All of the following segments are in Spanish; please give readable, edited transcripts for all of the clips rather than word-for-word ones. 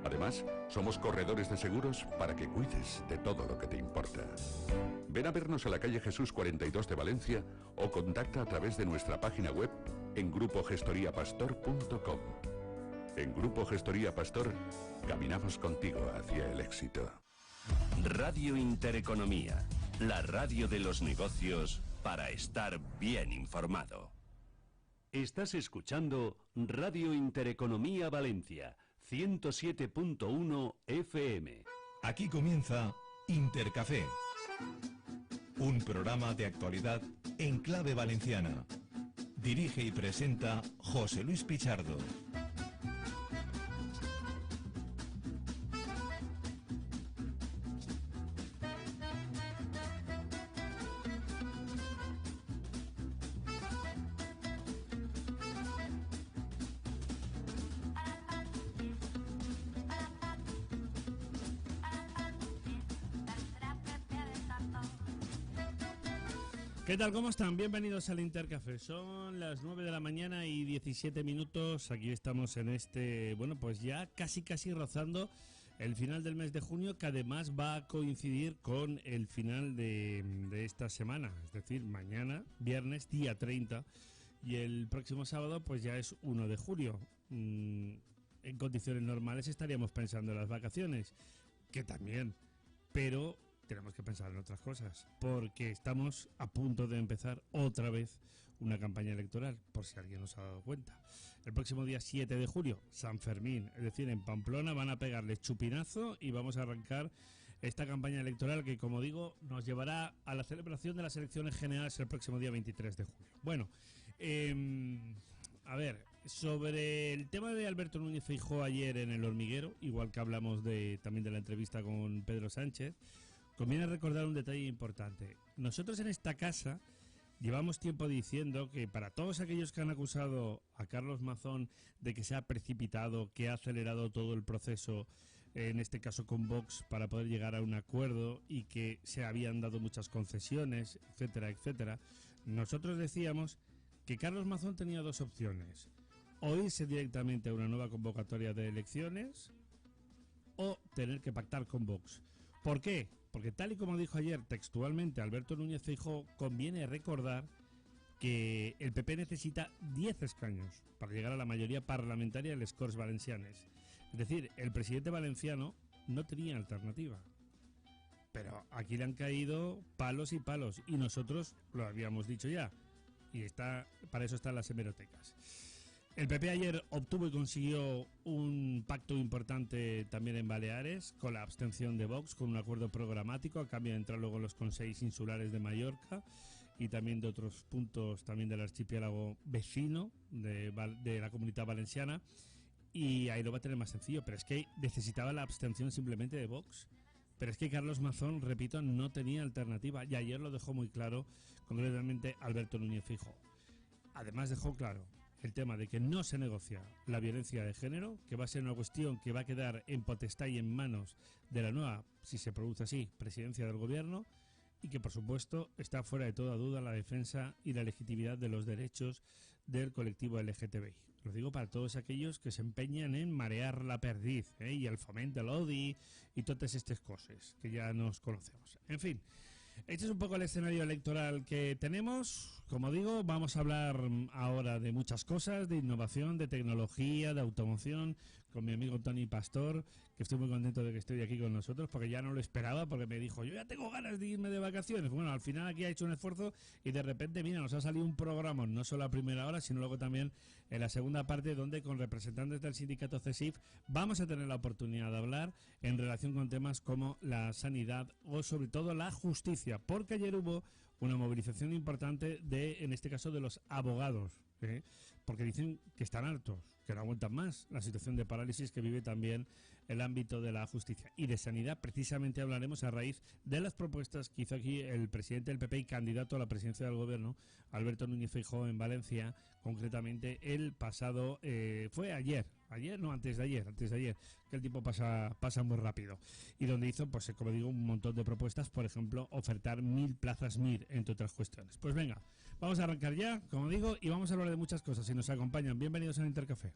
Además, somos corredores de seguros para que cuides de todo lo que te importa. Ven a vernos a la calle Jesús 42 de Valencia o contacta a través de nuestra página web en grupogestoriapastor.com. En Grupo Gestoría Pastor, caminamos contigo hacia el éxito. Radio Intereconomía, la radio de los negocios para estar bien informado. Estás escuchando Radio Intereconomía Valencia, 107.1 FM. Aquí comienza Intercafé, un programa de actualidad en clave valenciana. Dirige y presenta José Luis Pichardo. ¿Qué tal? ¿Cómo están? Bienvenidos al Intercafé. Son las 9 de la mañana y 17 minutos. Aquí estamos en este, bueno, pues ya casi rozando el final del mes de junio, que además va a coincidir con el final de esta semana. Es decir, mañana, viernes, día 30, y el próximo sábado pues ya es 1 de julio. En condiciones normales estaríamos pensando en las vacaciones, que también, pero tenemos que pensar en otras cosas, porque estamos a punto de empezar otra vez una campaña electoral, por si alguien nos ha dado cuenta. El próximo día 7 de julio, San Fermín, es decir, en Pamplona van a pegarle chupinazo y vamos a arrancar esta campaña electoral que, como digo, nos llevará a la celebración de las elecciones generales el próximo día 23 de julio. Bueno, a ver, sobre el tema de Alberto Núñez Feijóo ayer en El Hormiguero, igual que hablamos también de la entrevista con Pedro Sánchez, conviene recordar un detalle importante. Nosotros en esta casa llevamos tiempo diciendo que para todos aquellos que han acusado a Carlos Mazón de que se ha precipitado, que ha acelerado todo el proceso, en este caso con Vox, para poder llegar a un acuerdo y que se habían dado muchas concesiones, etcétera, etcétera, nosotros decíamos que Carlos Mazón tenía dos opciones: o irse directamente a una nueva convocatoria de elecciones o tener que pactar con Vox. ¿Por qué? Porque tal y como dijo ayer textualmente Alberto Núñez Feijóo, conviene recordar que el PP necesita 10 escaños para llegar a la mayoría parlamentaria de les Corts Valencianes. Es decir, el presidente valenciano no tenía alternativa. Pero aquí le han caído palos y palos, y nosotros lo habíamos dicho ya, y para eso están las hemerotecas. El PP ayer obtuvo y consiguió un pacto importante también en Baleares, con la abstención de Vox, con un acuerdo programático, a cambio de entrar luego en los consells insulares de Mallorca y también de otros puntos también del archipiélago vecino de la Comunidad Valenciana, y ahí lo va a tener más sencillo. Pero es que necesitaba la abstención simplemente de Vox. Pero es que Carlos Mazón, repito, no tenía alternativa, y ayer lo dejó muy claro, concretamente Alberto Núñez Feijóo. Además dejó claro el tema de que no se negocia la violencia de género, que va a ser una cuestión que va a quedar en potestad y en manos de la nueva, si se produce así, presidencia del gobierno, y que por supuesto está fuera de toda duda la defensa y la legitimidad de los derechos del colectivo LGTBI. Lo digo para todos aquellos que se empeñan en marear la perdiz, y el fomento del odio y todas estas cosas que ya nos conocemos. En fin, este es un poco el escenario electoral que tenemos. Como digo, vamos a hablar ahora de muchas cosas, de innovación, de tecnología, de automoción, con mi amigo Toni Pastor, que estoy muy contento de que esté aquí con nosotros, porque ya no lo esperaba, porque me dijo, yo ya tengo ganas de irme de vacaciones. Bueno, al final aquí ha hecho un esfuerzo y de repente, mira, nos ha salido un programa, no solo a primera hora, sino luego también en la segunda parte, donde con representantes del sindicato CESIF vamos a tener la oportunidad de hablar en relación con temas como la sanidad o sobre todo la justicia, porque ayer hubo una movilización importante en este caso de los abogados, porque dicen que están hartos, que no aguantan más la situación de parálisis que vive también el ámbito de la justicia. Y de sanidad precisamente hablaremos a raíz de las propuestas que hizo aquí el presidente del PP y candidato a la presidencia del gobierno, Alberto Núñez Feijóo, en Valencia, concretamente el pasado, fue ayer, antes de ayer, que el tiempo pasa muy rápido, y donde hizo, pues como digo, un montón de propuestas, por ejemplo, ofertar 1000 plazas MIR, entre otras cuestiones. Pues venga, vamos a arrancar ya, como digo, y vamos a hablar de muchas cosas, si nos acompañan. Bienvenidos al Intercafé.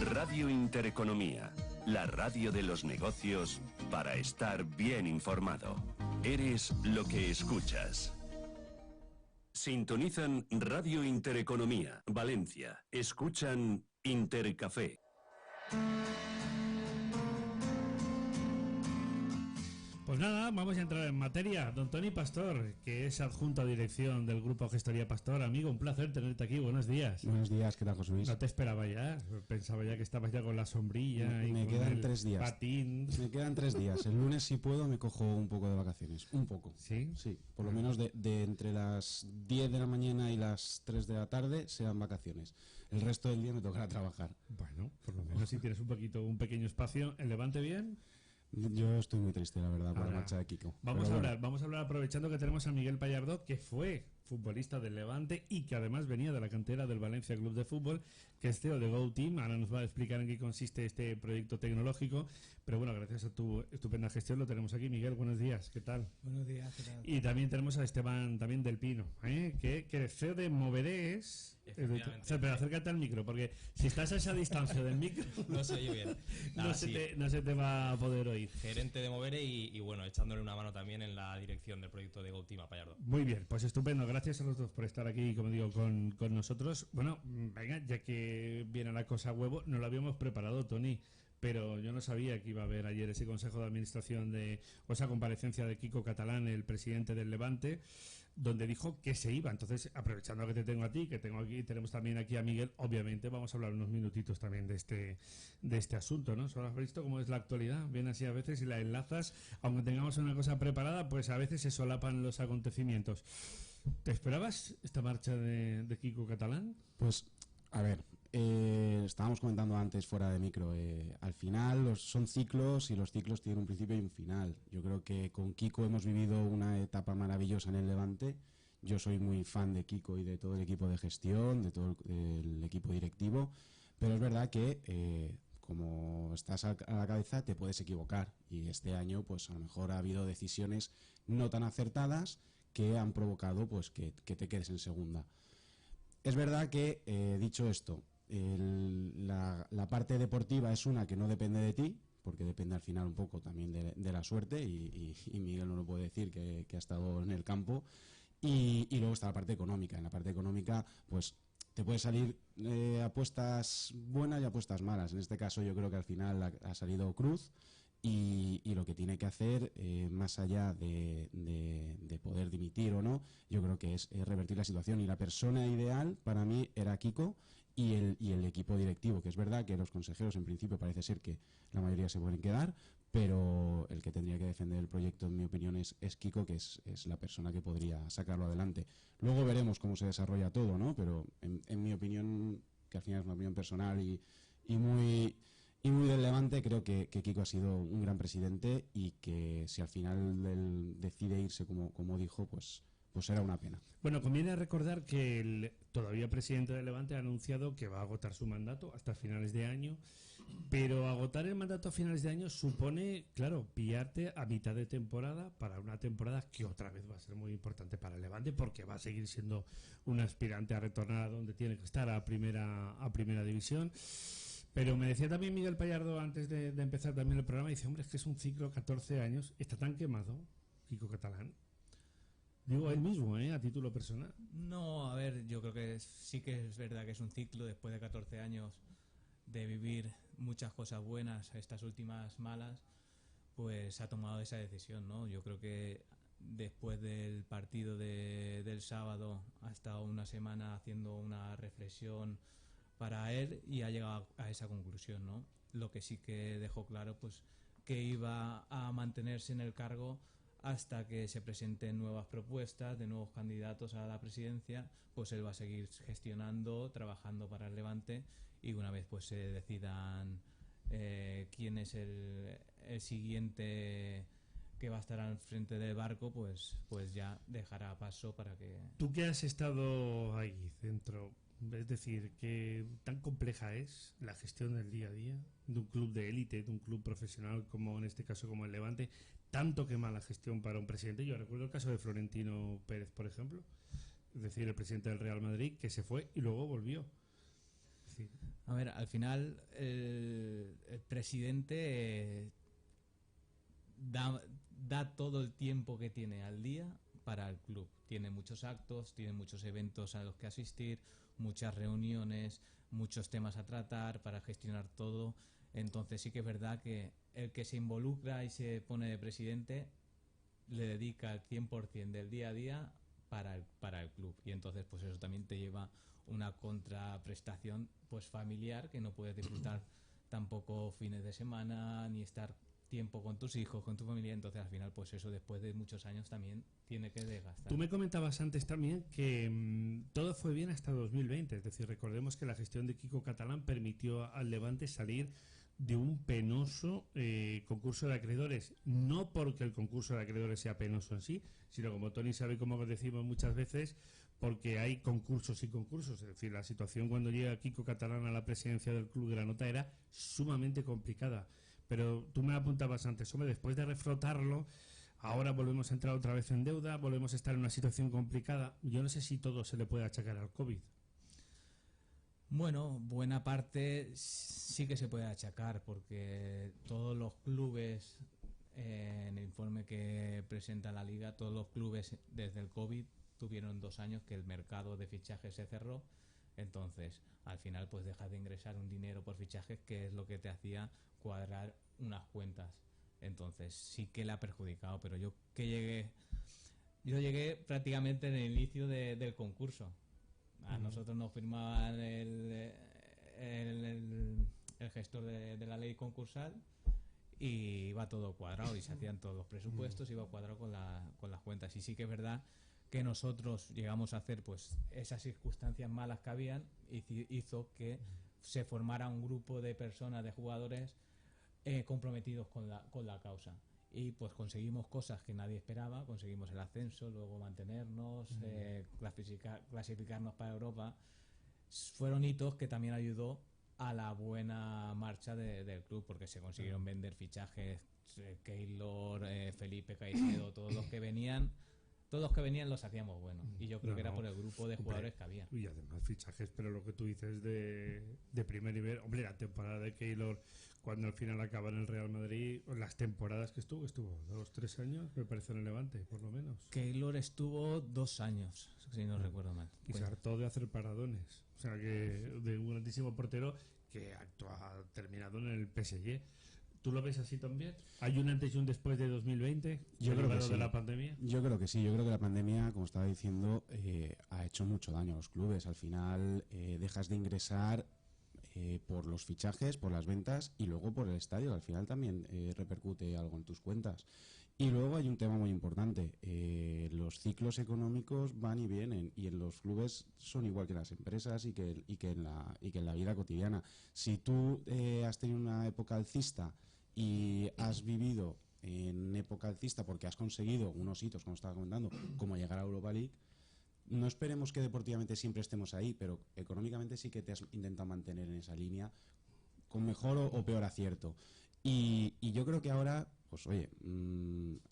Radio Intereconomía, la radio de los negocios para estar bien informado. Eres lo que escuchas. Sintonizan Radio Intereconomía, Valencia. Escuchan Intercafé. Pues nada, vamos a entrar en materia. Don Toni Pastor, que es adjunto a dirección del Grupo Gestoría Pastor. Amigo, un placer tenerte aquí. Buenos días. Buenos días, ¿qué tal, José Luis? No te esperaba ya. Pensaba ya que estabas ya con la sombrilla Me y quedan con el 3 días. patín. Me quedan 3 días. El lunes, si puedo, me cojo un poco de vacaciones. Un poco. ¿Sí? Sí, por lo menos de entre las 10 de la mañana y las 3 de la tarde sean vacaciones. El resto del día me tocará trabajar. Bueno, por lo menos si tienes un pequeño espacio. ¿El Levante bien? Yo estoy muy triste, la verdad, por Ahora, la marcha de Kiko. Vamos Pero a bueno, hablar aprovechando que tenemos a Miguel Pallardó, que fue futbolista del Levante y que además venía de la cantera del Valencia Club de Fútbol, que es CEO de Go Team. Ahora nos va a explicar en qué consiste este proyecto tecnológico, pero bueno, gracias a tu estupenda gestión lo tenemos aquí. Miguel, buenos días, ¿qué tal? Buenos días, ¿qué tal? Y también tenemos a Esteban también del Pino, que es CEO de Moveres. Pero acércate al micro, porque si estás a esa distancia del micro No se oye bien. no se te va a poder oír. Gerente de Movere y bueno, echándole una mano también en la dirección del proyecto de GoTeam a Pallardo. Muy bien, pues estupendo. Gracias a los dos por estar aquí, como digo, con nosotros. Bueno, venga, ya que viene la cosa a huevo, no lo habíamos preparado, Toni, pero yo no sabía que iba a haber ayer ese consejo de administración o esa comparecencia de Kiko Catalán, el presidente del Levante, donde dijo que se iba. Entonces, aprovechando que te tengo a ti, que tenemos también aquí a Miguel, obviamente vamos a hablar unos minutitos también de este asunto, ¿no? Solo has visto cómo es la actualidad, viene así a veces y la enlazas, aunque tengamos una cosa preparada, pues a veces se solapan los acontecimientos. ¿Te esperabas esta marcha de Kiko Catalán? pues, a ver, estábamos comentando antes fuera de micro, al final son ciclos y los ciclos tienen un principio y un final. Yo creo que con Kiko hemos vivido una etapa maravillosa en el Levante. Yo soy muy fan de Kiko y de todo el equipo de gestión, de todo el equipo directivo, pero es verdad que como estás a la cabeza te puedes equivocar, y este año pues a lo mejor ha habido decisiones no tan acertadas que han provocado pues que te quedes en segunda. Es verdad que, dicho esto, la parte deportiva es una que no depende de ti, porque depende al final un poco también de la suerte, y Miguel no lo puede decir, que ha estado en el campo, y luego está la parte económica. En la parte económica pues te puede salir apuestas buenas y apuestas malas. En este caso yo creo que al final ha salido Cruz, y lo que tiene que hacer, más allá de poder dimitir o no, yo creo que es revertir la situación, y la persona ideal para mí era Kiko y el equipo directivo, que es verdad que los consejeros en principio parece ser que la mayoría se pueden quedar, pero el que tendría que defender el proyecto, en mi opinión, es Kiko, que es la persona que podría sacarlo adelante. Luego veremos cómo se desarrolla todo, ¿no? Pero en mi opinión, que al final es una opinión personal y muy del Levante, creo que Kiko ha sido un gran presidente, y que si al final él decide irse como dijo, pues será una pena. Bueno, conviene recordar que el todavía presidente del Levante ha anunciado que va a agotar su mandato hasta finales de año, pero agotar el mandato a finales de año supone, claro, pillarte a mitad de temporada para una temporada que otra vez va a ser muy importante para el Levante, porque va a seguir siendo un aspirante a retornar a donde tiene que estar, a primera división. Pero me decía también Miguel Pallardó antes de empezar también el programa, dice, hombre, es que es un ciclo 14 años, está tan quemado Kiko Catalán. Digo, él mismo, a título personal. No, a ver, yo creo que sí que es verdad que es un ciclo después de 14 años de vivir muchas cosas buenas, estas últimas malas, pues ha tomado esa decisión, ¿no? Yo creo que después del partido del sábado ha estado una semana haciendo una reflexión para él y ha llegado a esa conclusión, ¿no? Lo que sí que dejó claro, pues, que iba a mantenerse en el cargo hasta que se presenten nuevas propuestas de nuevos candidatos a la presidencia. Pues él va a seguir gestionando, trabajando para el Levante, y una vez pues se decidan quién es el siguiente que va a estar al frente del barco, pues ya dejará paso para que... Tú que has estado ahí dentro, es decir, ¿qué tan compleja es la gestión del día a día de un club de élite, de un club profesional como en este caso como el Levante? Tanto que mala gestión para un presidente. Yo recuerdo el caso de Florentino Pérez, por ejemplo, es decir, el presidente del Real Madrid, que se fue y luego volvió. Sí. A ver, al final el presidente da todo el tiempo que tiene al día para el club. Tiene muchos actos, tiene muchos eventos a los que asistir, muchas reuniones, muchos temas a tratar para gestionar todo. Entonces sí que es verdad que el que se involucra y se pone de presidente le dedica el 100% del día a día para el club. Y entonces pues eso también te lleva una contraprestación pues familiar, que no puedes disfrutar tampoco fines de semana ni estar tiempo con tus hijos, con tu familia. Entonces al final pues eso después de muchos años también tiene que desgastar. Tú me comentabas antes también que todo fue bien hasta 2020, es decir, recordemos que la gestión de Quico Catalán permitió al Levante salir de un penoso concurso de acreedores, no porque el concurso de acreedores sea penoso en sí, sino como Tony sabe, como decimos muchas veces, porque hay concursos y concursos. Es decir, la situación cuando llega Quico Catalán a la presidencia del Club Granota era sumamente complicada. Pero tú me apuntabas antes, hombre, después de reflotarlo, ahora volvemos a entrar otra vez en deuda, volvemos a estar en una situación complicada. Yo no sé si todo se le puede achacar al COVID. Bueno, buena parte sí que se puede achacar, porque todos los clubes, en el informe que presenta la Liga, todos los clubes desde el COVID tuvieron 2 años que el mercado de fichajes se cerró. Entonces, al final, pues dejas de ingresar un dinero por fichajes, que es lo que te hacía cuadrar unas cuentas. Entonces, sí que la ha perjudicado, pero yo llegué prácticamente en el inicio del concurso. A nosotros nos firmaban el gestor de la ley concursal y iba todo cuadrado y se hacían todos los presupuestos, iba cuadrado con las cuentas. Y sí que es verdad que nosotros llegamos a hacer pues esas circunstancias malas que habían, hizo que se formara un grupo de personas, de jugadores comprometidos con la causa. Y pues conseguimos cosas que nadie esperaba, conseguimos el ascenso, luego mantenernos, clasificarnos para Europa. Fueron hitos que también ayudó a la buena marcha del club, porque se consiguieron vender fichajes, Keylor, Felipe Caicedo, todos los que venían los hacíamos buenos. Y yo creo que era por el grupo de jugadores que había. Y además fichajes, pero lo que tú dices de primer nivel, hombre, la temporada de Keylor, cuando al final acaba en el Real Madrid, las temporadas que estuvo 2-3 años, me parece, en el Levante, por lo menos. Keylor estuvo 2 años, si no recuerdo mal. Y se hartó de hacer paradones. O sea, que de un grandísimo portero que ha terminado en el PSG. ¿Tú lo ves así también? ¿Hay un antes y un después de 2020? Yo creo que sí. ¿De la pandemia? Yo creo que sí. Yo creo que la pandemia, como estaba diciendo, ha hecho mucho daño a los clubes. Al final dejas de ingresar por los fichajes, por las ventas y luego por el estadio. Al final también repercute algo en tus cuentas. Y luego hay un tema muy importante. Los ciclos económicos van y vienen, y en los clubes son igual que en las empresas y que en la vida cotidiana. Si tú has tenido una época alcista y has vivido en época alcista porque has conseguido unos hitos, como estaba comentando, como llegar a Europa League, no esperemos que deportivamente siempre estemos ahí, pero económicamente sí que te has intentado mantener en esa línea con mejor o peor acierto. Y yo creo que ahora, pues oye,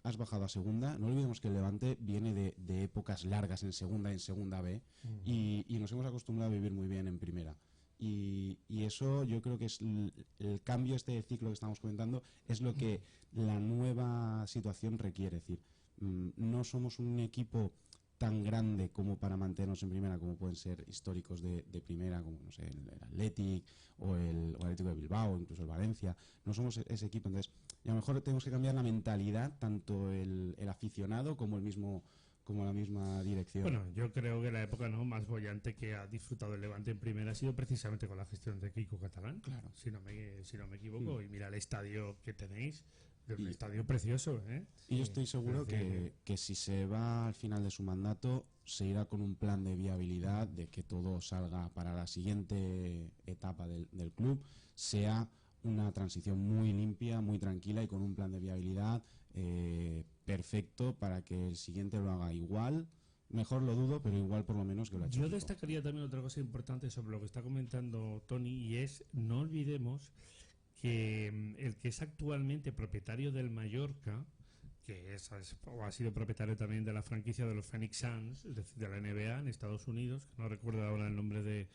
has bajado a segunda. No olvidemos que el Levante viene de épocas largas en segunda B, y nos hemos acostumbrado a vivir muy bien en primera. Y eso yo creo que es el cambio, este ciclo que estamos comentando, es lo que la nueva situación requiere. Es decir, no somos un equipo tan grande como para mantenernos en primera, como pueden ser históricos de primera, como no sé, el Athletic o el Atlético de Bilbao, incluso el Valencia. No somos ese equipo. Entonces, a lo mejor tenemos que cambiar la mentalidad, tanto el aficionado como la misma dirección. Bueno, yo creo que la época más bollante que ha disfrutado el Levante en primera ha sido precisamente con la gestión de Quico Catalán, claro, si no me equivoco. Y mira el estadio que tenéis, un estadio precioso, ¿eh? Y yo estoy seguro que si se va al final de su mandato, se irá con un plan de viabilidad, de que todo salga para la siguiente etapa del club, sea una transición muy limpia, muy tranquila y con un plan de viabilidad perfecto para que el siguiente lo haga igual. Mejor lo dudo, pero igual por lo menos que lo ha hecho. Yo destacaría también otra cosa importante sobre lo que está comentando Tony, y es, no olvidemos que el que es actualmente propietario del Mallorca, que ha sido propietario también de la franquicia de los Phoenix Suns, es decir, de la NBA en Estados Unidos, que no recuerdo ahora el nombre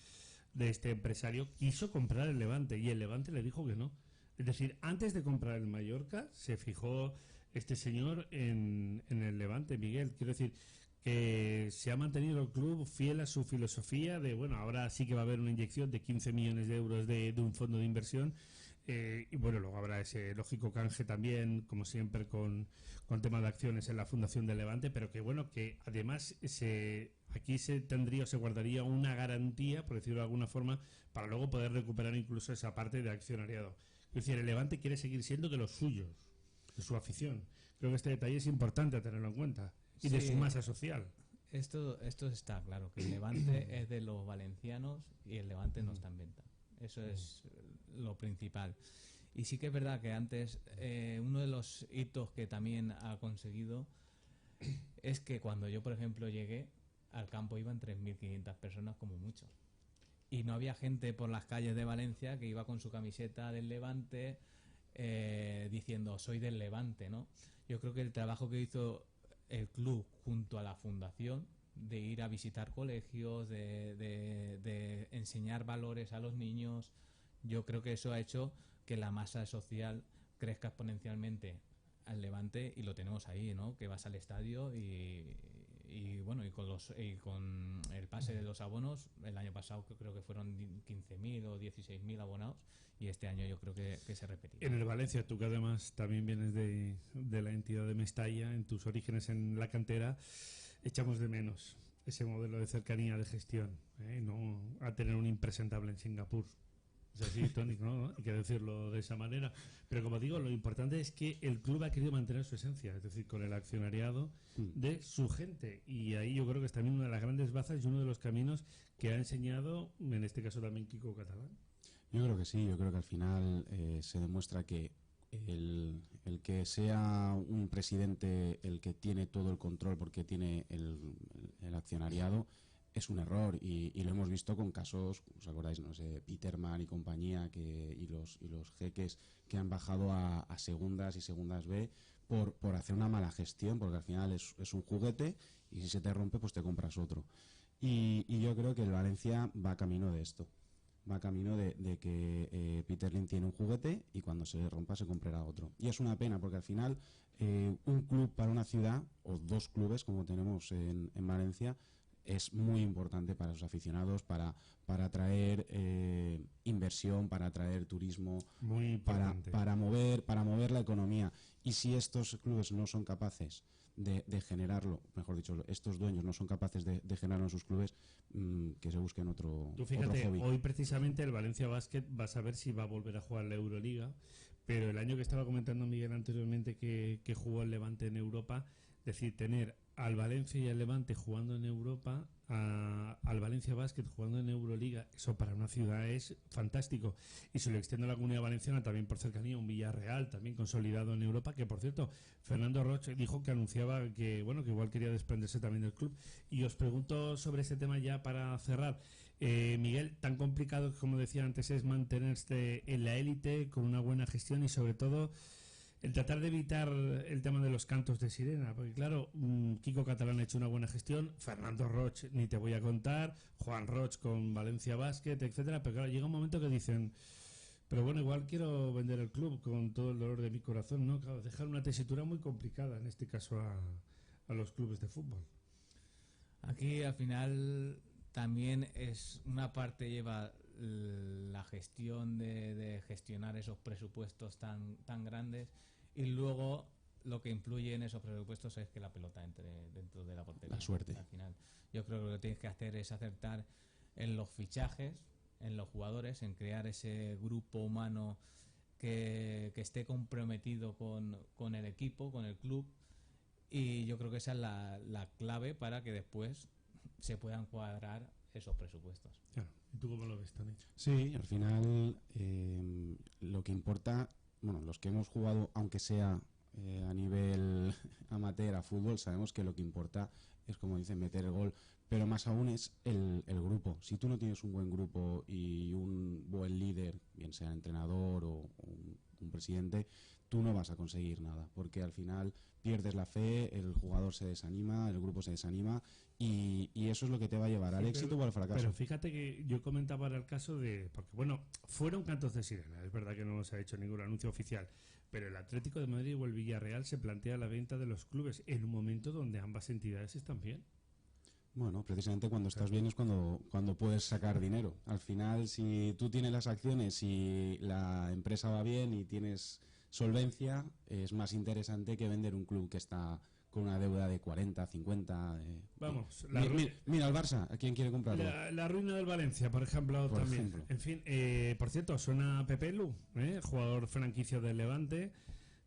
de este empresario, quiso comprar el Levante y el Levante le dijo que no. Es decir, antes de comprar el Mallorca, se fijó este señor en el Levante, Miguel. Quiero decir que se ha mantenido el club fiel a su filosofía de, bueno, ahora sí que va a haber una inyección de 15 millones de euros de un fondo de inversión. Y bueno, luego habrá ese lógico canje también, como siempre, con tema de acciones en la Fundación del Levante, pero que bueno, que además aquí se tendría o se guardaría una garantía, por decirlo de alguna forma, para luego poder recuperar incluso esa parte de accionariado. Es decir, el Levante quiere seguir siendo de los suyos, de su afición. Creo que este detalle es importante tenerlo en cuenta. Y de su masa social. Esto está claro, que el Levante es de los valencianos y el Levante no está en venta. Eso es lo principal. Y sí que es verdad que antes uno de los hitos que también ha conseguido es que cuando yo, por ejemplo, llegué al campo iban 3.500 personas como mucho. Y no había gente por las calles de Valencia que iba con su camiseta del Levante diciendo soy del Levante, ¿no? Yo creo que el trabajo que hizo el club junto a la fundación de ir a visitar colegios, de enseñar valores a los niños, yo creo que eso ha hecho que la masa social crezca exponencialmente al Levante y lo tenemos ahí, ¿no? Que vas al estadio y bueno, y con el pase de los abonos, el año pasado creo que fueron 15.000 o 16.000 abonados y este año yo creo que se repetirá. En el Valencia, tú que además también vienes de la entidad de Mestalla, en tus orígenes en la cantera, echamos de menos ese modelo de cercanía de gestión, no a tener un impresentable en Singapur. Es así, Tony, ¿no? Hay que decirlo de esa manera. Pero como digo, lo importante es que el club ha querido mantener su esencia, es decir, con el accionariado de su gente. Y ahí yo creo que es también una de las grandes bazas y uno de los caminos que ha enseñado, en este caso también Kiko Catalán. Yo creo que sí, yo creo que al final se demuestra que el que sea un presidente el que tiene todo el control porque tiene el accionariado es un error y lo hemos visto con casos, ¿os acordáis? No sé, Peterman y compañía y los jeques que han bajado a segundas y segundas B por hacer una mala gestión, porque al final es un juguete y si se te rompe pues te compras otro. Y yo creo que el Valencia va camino de esto. Va camino de que Peter Lim tiene un juguete y cuando se le rompa se comprará otro. Y es una pena porque al final un club para una ciudad, o dos clubes como tenemos en Valencia, es muy importante para los aficionados, para atraer inversión, para atraer turismo, para mover la economía. Y si estos clubes no son capaces de generarlo, mejor dicho, estos dueños no son capaces de generarlo en sus clubes, que se busquen otro Tú fíjate, otro hobby. Hoy precisamente el Valencia Basket va a saber si va a volver a jugar la Euroliga, pero el año que estaba comentando Miguel anteriormente que jugó el Levante en Europa, es decir, tener al Valencia y al Levante jugando en Europa, al Valencia Basket jugando en Euroliga, eso para una ciudad es fantástico. Y se lo extiendo a la Comunidad Valenciana también por cercanía, un Villarreal también consolidado en Europa, que por cierto, Fernando Roche dijo que anunciaba que bueno, que igual quería desprenderse también del club. Y os pregunto sobre este tema ya para cerrar. Miguel, tan complicado como decía antes es mantenerse en la élite con una buena gestión y sobre todo el tratar de evitar el tema de los cantos de sirena, porque claro, Kiko Catalán ha hecho una buena gestión, Fernando Roch ni te voy a contar, Juan Roch con Valencia Basket, etcétera, pero claro, llega un momento que dicen, pero bueno, igual quiero vender el club con todo el dolor de mi corazón, ¿no? Claro, dejar una tesitura muy complicada, en este caso a los clubes de fútbol. Aquí al final también es una parte lleva la gestión de gestionar esos presupuestos tan grandes y luego lo que influye en esos presupuestos es que la pelota entre dentro de la portería. La suerte. Al final, yo creo que lo que tienes que hacer es acertar en los fichajes, en los jugadores, en crear ese grupo humano que esté comprometido con el equipo, con el club, y yo creo que esa es la clave para que después se puedan cuadrar esos presupuestos. Claro. ¿Y tú cómo lo ves, Tony? Sí, al final lo que importa, bueno, los que hemos jugado, aunque sea a nivel amateur a fútbol, sabemos que lo que importa es, como dicen, meter el gol, pero más aún es el grupo. Si tú no tienes un buen grupo y un buen líder, bien sea entrenador o un un presidente, tú no vas a conseguir nada, porque al final pierdes la fe, el jugador se desanima, el grupo se desanima, y eso es lo que te va a llevar al éxito o al fracaso. Pero fíjate que yo comentaba ahora el caso de... Porque bueno, fueron cantos de sirena, es verdad que no se ha hecho ningún anuncio oficial, pero el Atlético de Madrid o el Villarreal se plantea la venta de los clubes en un momento donde ambas entidades están bien. Bueno, precisamente cuando estás bien es cuando puedes sacar dinero. Al final, si tú tienes las acciones y la empresa va bien y tienes solvencia, es más interesante que vender un club que está con una deuda de 40, 50... Vamos, mira el Barça, ¿a quién quiere comprarlo? La ruina del Valencia, por ejemplo, también. En fin, por cierto, suena Pepe Lu, jugador franquicia del Levante,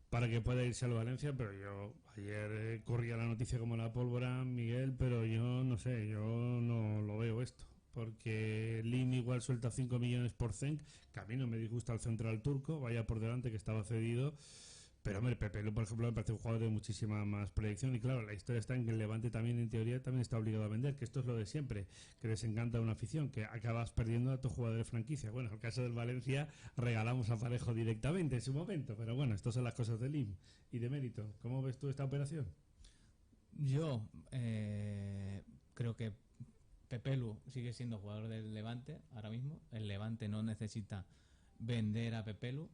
para que pueda irse al Valencia, pero yo ayer corría la noticia como la pólvora, Miguel, pero yo no sé, yo no lo veo esto, porque Lim igual suelta 5 millones por Zenk, que a mí no me disgusta el central turco, vaya por delante que estaba cedido, pero hombre, Pepe Lu, por ejemplo, me parece un jugador de muchísima más proyección, y claro, la historia está en que el Levante también, en teoría, también está obligado a vender, que esto es lo de siempre, que les encanta una afición, que acabas perdiendo a tu jugador de franquicia. Bueno, en el caso del Valencia, regalamos a Parejo directamente en su momento, pero bueno, estas son las cosas del Lim y de Mérito. ¿Cómo ves tú esta operación? Yo creo que Pepe Lu sigue siendo jugador del Levante ahora mismo. El Levante no necesita vender a Pepe Lu.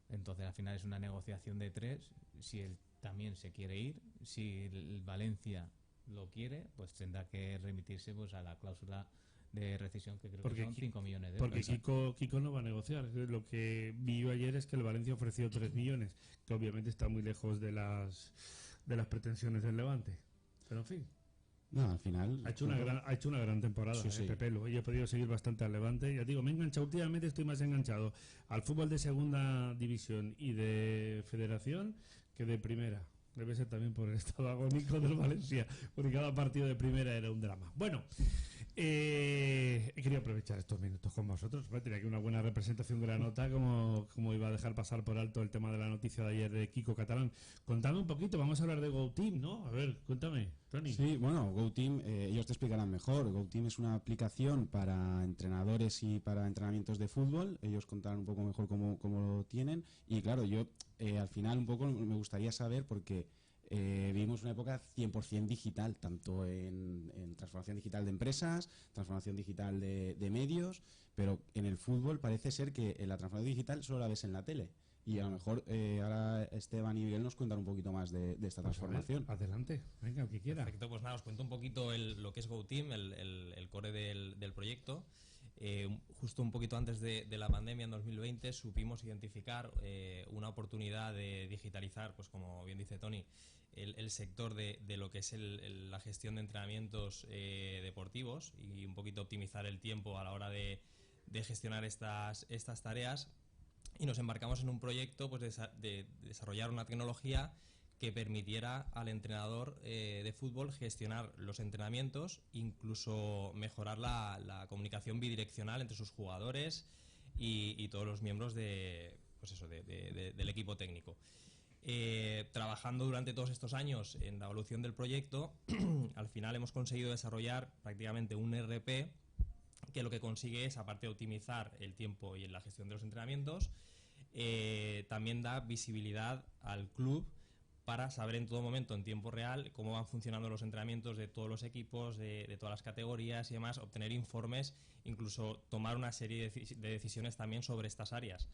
Entonces al final es una negociación de tres. Si él también se quiere ir, si el Valencia lo quiere, pues tendrá que remitirse pues a la cláusula de rescisión, que creo que son 5 millones de euros. Porque Kiko no va a negociar. Lo que vi yo ayer es que el Valencia ofreció 3 millones, que obviamente está muy lejos de las pretensiones del Levante. Pero en fin. No, al final... Ha hecho una gran temporada, sí. Pepe Lu. Yo he podido seguir bastante al Levante. Ya digo, me he enganchado. Últimamente estoy más enganchado al fútbol de segunda división y de federación que de primera. Debe ser también por el estado agónico del Valencia, porque cada partido de primera era un drama. Bueno, he querido aprovechar estos minutos con vosotros. Tenía aquí una buena representación de la nota, como iba a dejar pasar por alto el tema de la noticia de ayer de Kiko Catalán. Contame un poquito, vamos a hablar de GoTeam, ¿no? A ver, cuéntame, Tony. Sí, bueno, GoTeam, ellos te explicarán mejor. GoTeam es una aplicación para entrenadores y para entrenamientos de fútbol. Ellos contarán un poco mejor cómo lo tienen. Y claro, yo al final un poco me gustaría saber, porque vivimos una época 100% digital, tanto en transformación digital de empresas, transformación digital de medios, pero en el fútbol parece ser que la transformación digital solo la ves en la tele. Y a lo mejor ahora Esteban y Miguel nos cuentan un poquito más de esta transformación. Adelante, venga, el que quiera. Perfecto, pues nada, os cuento un poquito lo que es GoTeam, el core del proyecto. Justo un poquito antes de la pandemia, en 2020, supimos identificar una oportunidad de digitalizar, pues como bien dice Tony, el sector de lo que es la gestión de entrenamientos deportivos, y un poquito optimizar el tiempo a la hora de gestionar estas tareas. Y nos embarcamos en un proyecto pues de desarrollar una tecnología que permitiera al entrenador de fútbol gestionar los entrenamientos, incluso mejorar la comunicación bidireccional entre sus jugadores y todos los miembros del equipo técnico. Trabajando durante todos estos años en la evolución del proyecto, al final hemos conseguido desarrollar prácticamente un ERP que lo que consigue es, aparte de optimizar el tiempo y en la gestión de los entrenamientos, también da visibilidad al club para saber en todo momento, en tiempo real, cómo van funcionando los entrenamientos de todos los equipos, de todas las categorías y demás, obtener informes, incluso tomar una serie de decisiones también sobre estas áreas,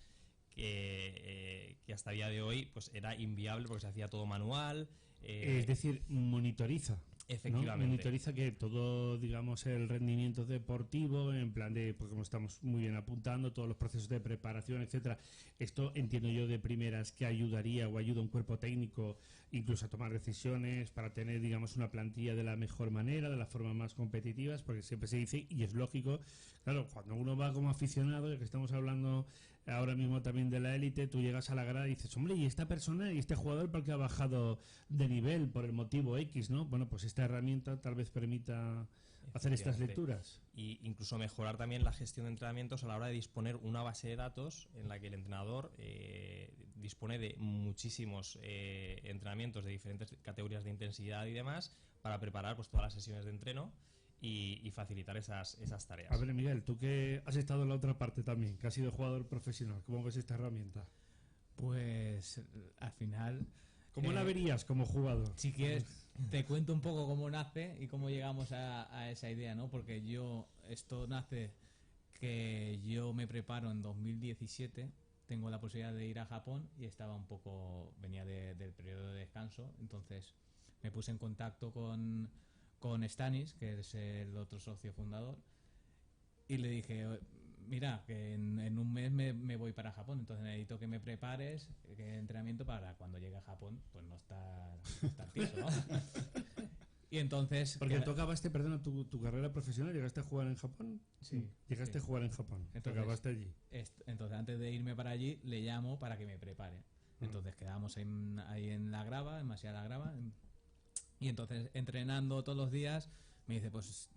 que hasta el día de hoy pues era inviable porque se hacía todo manual. Es decir, monitoriza. Efectivamente. ¿No? Monitoriza que todo, digamos, el rendimiento deportivo, en plan de, porque como estamos muy bien apuntando, todos los procesos de preparación, etcétera. Esto entiendo yo de primeras que ayudaría o ayuda a un cuerpo técnico incluso a tomar decisiones para tener, digamos, una plantilla de la mejor manera, de la forma más competitivas, porque siempre se dice, y es lógico, claro, cuando uno va como aficionado, ya que estamos hablando ahora mismo también de la élite, tú llegas a la grada y dices, hombre, ¿y esta persona y este jugador por qué ha bajado de nivel por el motivo X, ¿no? Bueno, pues esta herramienta tal vez permita hacer estas lecturas. Y incluso mejorar también la gestión de entrenamientos a la hora de disponer una base de datos en la que el entrenador dispone de muchísimos entrenamientos de diferentes categorías de intensidad y demás para preparar pues todas las sesiones de entreno y facilitar esas tareas. A ver, Miguel, tú que has estado en la otra parte también, que has sido jugador profesional, ¿cómo ves esta herramienta? Pues al final... ¿Cómo la verías como jugador? Si quieres, te cuento un poco cómo nace y cómo llegamos a esa idea, ¿no? Porque esto nace que yo me preparo en 2017, tengo la posibilidad de ir a Japón y venía del periodo de descanso, entonces me puse en contacto con Stanis, que es el otro socio fundador, y le dije, mira, que en un mes me voy para Japón, entonces necesito que me prepares entrenamiento para cuando llegue a Japón, pues no estar tieso, ¿no? Y entonces... Porque tú acabaste, perdona, tu carrera profesional, ¿llegaste a jugar en Japón? Sí. Llegaste a jugar en Japón, entonces, acabaste allí. Entonces, antes de irme para allí, le llamo para que me prepare. Entonces quedamos ahí en la grava, en Masia la Grava, y entonces entrenando todos los días... Me dice, pues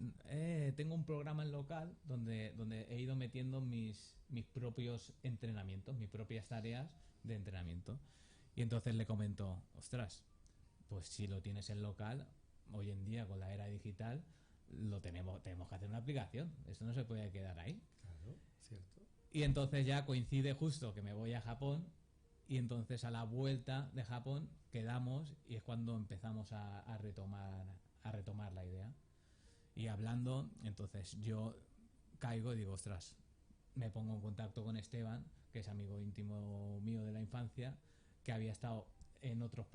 tengo un programa en local donde he ido metiendo mis propios entrenamientos, mis propias tareas de entrenamiento. Y entonces le comento, ostras, pues si lo tienes en local, hoy en día con la era digital, tenemos que hacer una aplicación. Esto no se puede quedar ahí. Claro, cierto. Y entonces ya coincide justo que me voy a Japón, y entonces a la vuelta de Japón quedamos y es cuando empezamos a retomar la idea. Y hablando, entonces yo caigo y digo, ostras, me pongo en contacto con Esteban, que es amigo íntimo mío de la infancia, que había estado en otros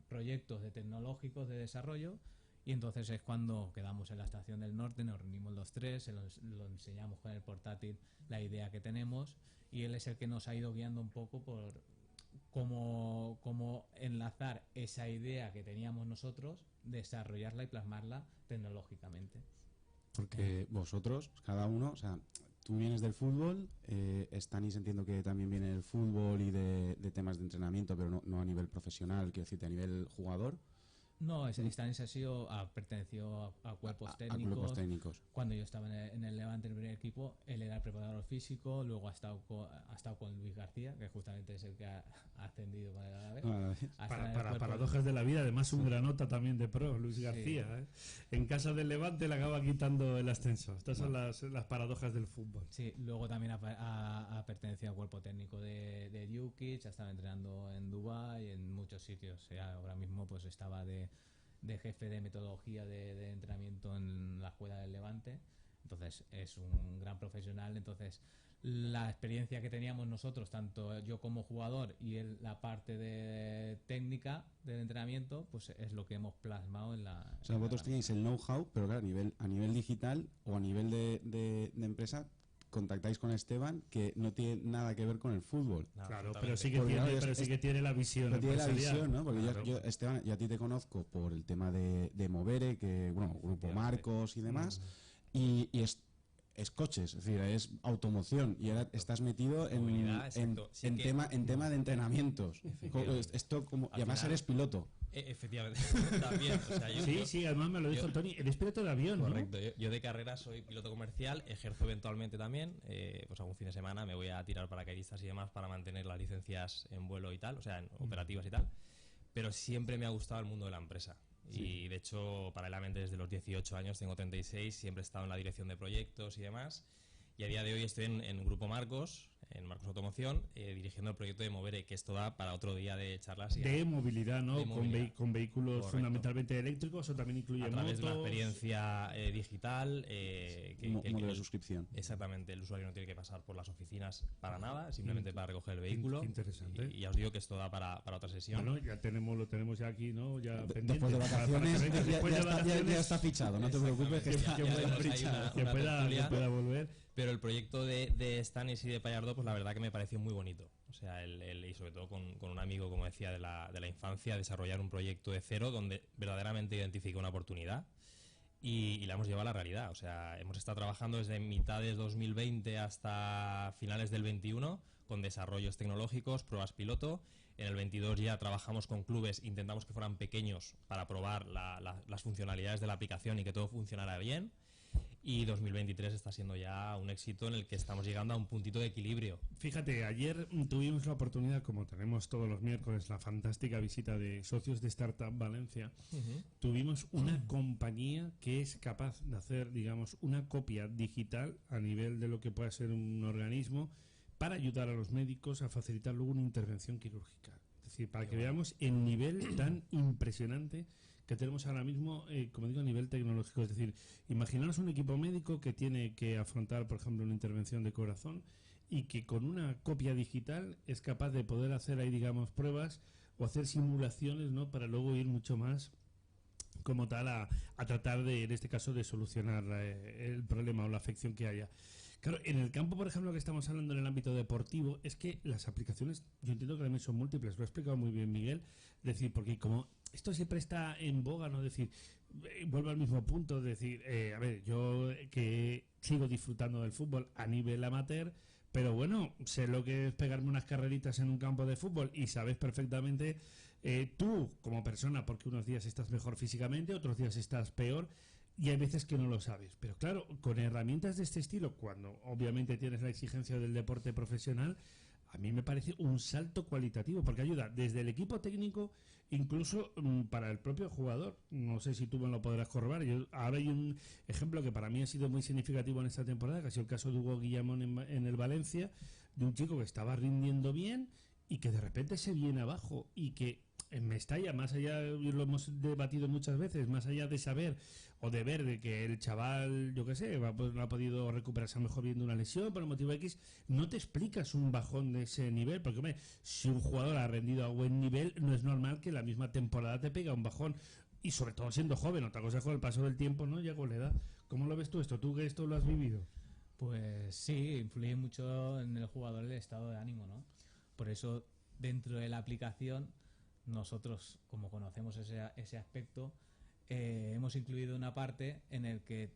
proyectos tecnológicos de desarrollo, y entonces es cuando quedamos en la Estación del Norte, nos reunimos los tres, lo enseñamos con el portátil la idea que tenemos, y él es el que nos ha ido guiando un poco por cómo enlazar esa idea que teníamos nosotros, desarrollarla y plasmarla tecnológicamente. Porque vosotros, cada uno, o sea, tú vienes del fútbol, Stanis entiendo que también viene del fútbol y de temas de entrenamiento, pero no a nivel profesional, quiero decirte, a nivel jugador. No, Stanis perteneció a cuerpos técnicos. Cuando yo estaba en el Levante, en el primer equipo, él era el preparador físico, luego ha estado con Luis García, que justamente es el que ha ascendido con el Alavés. Para paradojas de la vida, además un granota también de pro, Luis García. Sí. En casa del Levante le acaba quitando el ascenso. Estas son las paradojas del fútbol. Sí, luego también ha pertenecido al cuerpo técnico de Jukic, ha estado entrenando en Dubái, en muchos sitios. Ahora mismo pues estaba de jefe de metodología de entrenamiento en la escuela del Levante, entonces es un gran profesional. Entonces la experiencia que teníamos nosotros, tanto yo como jugador y él, la parte de técnica del entrenamiento, pues es lo que hemos plasmado en la... O sea, vosotros tenéis el know-how, pero claro, a nivel digital o a nivel de empresa, contactáis con Esteban, que no tiene nada que ver con el fútbol. Claro, pero sí que tiene la visión. Pero tiene la visión, ¿no? Porque claro. yo, Esteban, yo a ti te conozco por el tema de Movere, que, bueno, Grupo Marcos y demás, y es coches, es decir, es automoción, y ahora estás metido en tema de entrenamientos. Esto como, y además eres piloto. Efectivamente, también. O sea, sí, además me lo dijo Tony, eres piloto de avión, correcto, ¿no? Yo de carrera soy piloto comercial, ejerzo eventualmente también, pues algún fin de semana me voy a tirar paracaidistas y demás para mantener las licencias en vuelo y tal, o sea, en operativas y tal, pero siempre me ha gustado el mundo de la empresa. Sí. Y de hecho, paralelamente desde los 18 años, tengo 36, siempre he estado en la dirección de proyectos y demás, y a día de hoy estoy en Grupo Marcos, en Marcos Automoción, dirigiendo el proyecto de Movere, que esto da para otro día de charlas. De movilidad, ¿no? Con vehículos correcto. Fundamentalmente eléctricos, o también incluye motos. A través de una experiencia digital. Modelo de suscripción. Exactamente, el usuario no tiene que pasar por las oficinas para nada, simplemente para recoger el vehículo. Qué interesante. Y ya os digo que esto da para otra sesión. Bueno, lo tenemos ya aquí, ¿no? Ya pendiente. Después de vacaciones, ya está fichado, no te preocupes que pueda volver. Pero el proyecto de Stanis y de Pallardo, pues la verdad que me pareció muy bonito. O sea, y sobre todo con un amigo, como decía, de la infancia, desarrollar un proyecto de cero donde verdaderamente identifica una oportunidad y la hemos llevado a la realidad. O sea, hemos estado trabajando desde mitades 2020 hasta finales del 21 con desarrollos tecnológicos, pruebas piloto. En el 22 ya trabajamos con clubes, intentamos que fueran pequeños para probar las funcionalidades de la aplicación y que todo funcionara bien. Y 2023 está siendo ya un éxito en el que estamos llegando a un puntito de equilibrio. Fíjate, ayer tuvimos la oportunidad, como tenemos todos los miércoles, la fantástica visita de socios de Startup Valencia. Tuvimos una compañía que es capaz de hacer, digamos, una copia digital a nivel de lo que pueda ser un organismo, para ayudar a los médicos a facilitar luego una intervención quirúrgica. Es decir, para que veamos el nivel tan impresionante que tenemos ahora mismo, como digo, a nivel tecnológico. Es decir, imaginaros un equipo médico que tiene que afrontar, por ejemplo, una intervención de corazón y que con una copia digital es capaz de poder hacer ahí, digamos, pruebas o hacer simulaciones, ¿no?, para luego ir mucho más como tal a tratar de, en este caso, de solucionar el problema o la afección que haya. Claro, en el campo, por ejemplo, que estamos hablando en el ámbito deportivo, es que las aplicaciones, yo entiendo que también son múltiples, lo ha explicado muy bien Miguel, es decir, porque como esto siempre está en boga, ¿no? Es decir, vuelvo al mismo punto, es decir, a ver, yo que sigo disfrutando del fútbol a nivel amateur, pero bueno, sé lo que es pegarme unas carreritas en un campo de fútbol y sabes perfectamente tú como persona, porque unos días estás mejor físicamente, otros días estás peor, y hay veces que no lo sabes. Pero claro, con herramientas de este estilo, cuando obviamente tienes la exigencia del deporte profesional, a mí me parece un salto cualitativo, porque ayuda desde el equipo técnico, incluso para el propio jugador. No sé si tú me lo podrás corroborar. Ahora hay un ejemplo que para mí ha sido muy significativo en esta temporada, que ha sido el caso de Hugo Guillamón en el Valencia, de un chico que estaba rindiendo bien y que de repente se viene abajo y que me estalla, más allá, lo hemos debatido muchas veces, más allá de saber o de ver de que el chaval, yo qué sé, no ha podido recuperarse a lo mejor viendo una lesión por el motivo X, no te explicas un bajón de ese nivel, porque hombre, si un jugador ha rendido a buen nivel, no es normal que la misma temporada te pega un bajón, y sobre todo siendo joven. Otra cosa es con el paso del tiempo, ¿no? Ya con la edad. ¿Cómo lo ves tú esto? ¿Tú que esto lo has vivido? Pues sí, influye mucho en el jugador el estado de ánimo, ¿no? Por eso, dentro de la aplicación, nosotros, como conocemos ese aspecto, hemos incluido una parte en el que,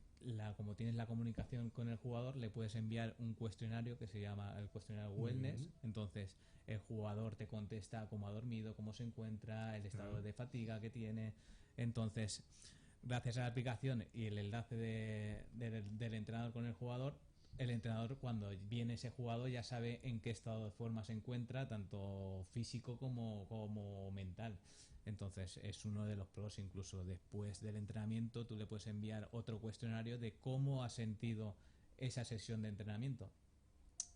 como tienes la comunicación con el jugador, le puedes enviar un cuestionario que se llama el cuestionario Wellness. Entonces, el jugador te contesta cómo ha dormido, cómo se encuentra, el estado de fatiga que tiene. Entonces, gracias a la aplicación y el enlace del entrenador con el jugador, el entrenador, cuando viene ese jugador, ya sabe en qué estado de forma se encuentra, tanto físico como mental. Entonces es uno de los pros. Incluso después del entrenamiento tú le puedes enviar otro cuestionario de cómo ha sentido esa sesión de entrenamiento.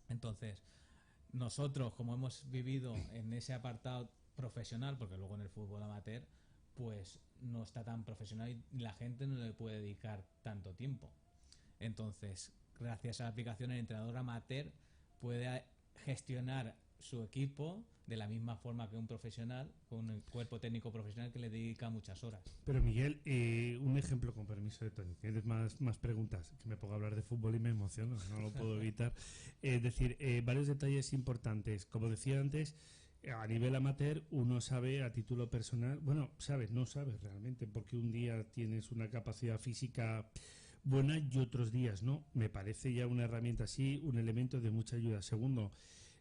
Entonces nosotros, como hemos vivido en ese apartado profesional, porque luego en el fútbol amateur pues no está tan profesional y la gente no le puede dedicar tanto tiempo, entonces gracias a la aplicación el entrenador amateur puede gestionar su equipo de la misma forma que un profesional, con un cuerpo técnico profesional que le dedica muchas horas. Pero Miguel, un ejemplo, con permiso de Tony, tienes más preguntas, que me pongo a hablar de fútbol y me emociono, no lo puedo evitar. Es decir, varios detalles importantes. Como decía antes, a nivel amateur uno sabe a título personal, bueno, no sabes realmente, porque un día tienes una capacidad física buena y otros días no. Me parece ya una herramienta así, un elemento de mucha ayuda. Segundo,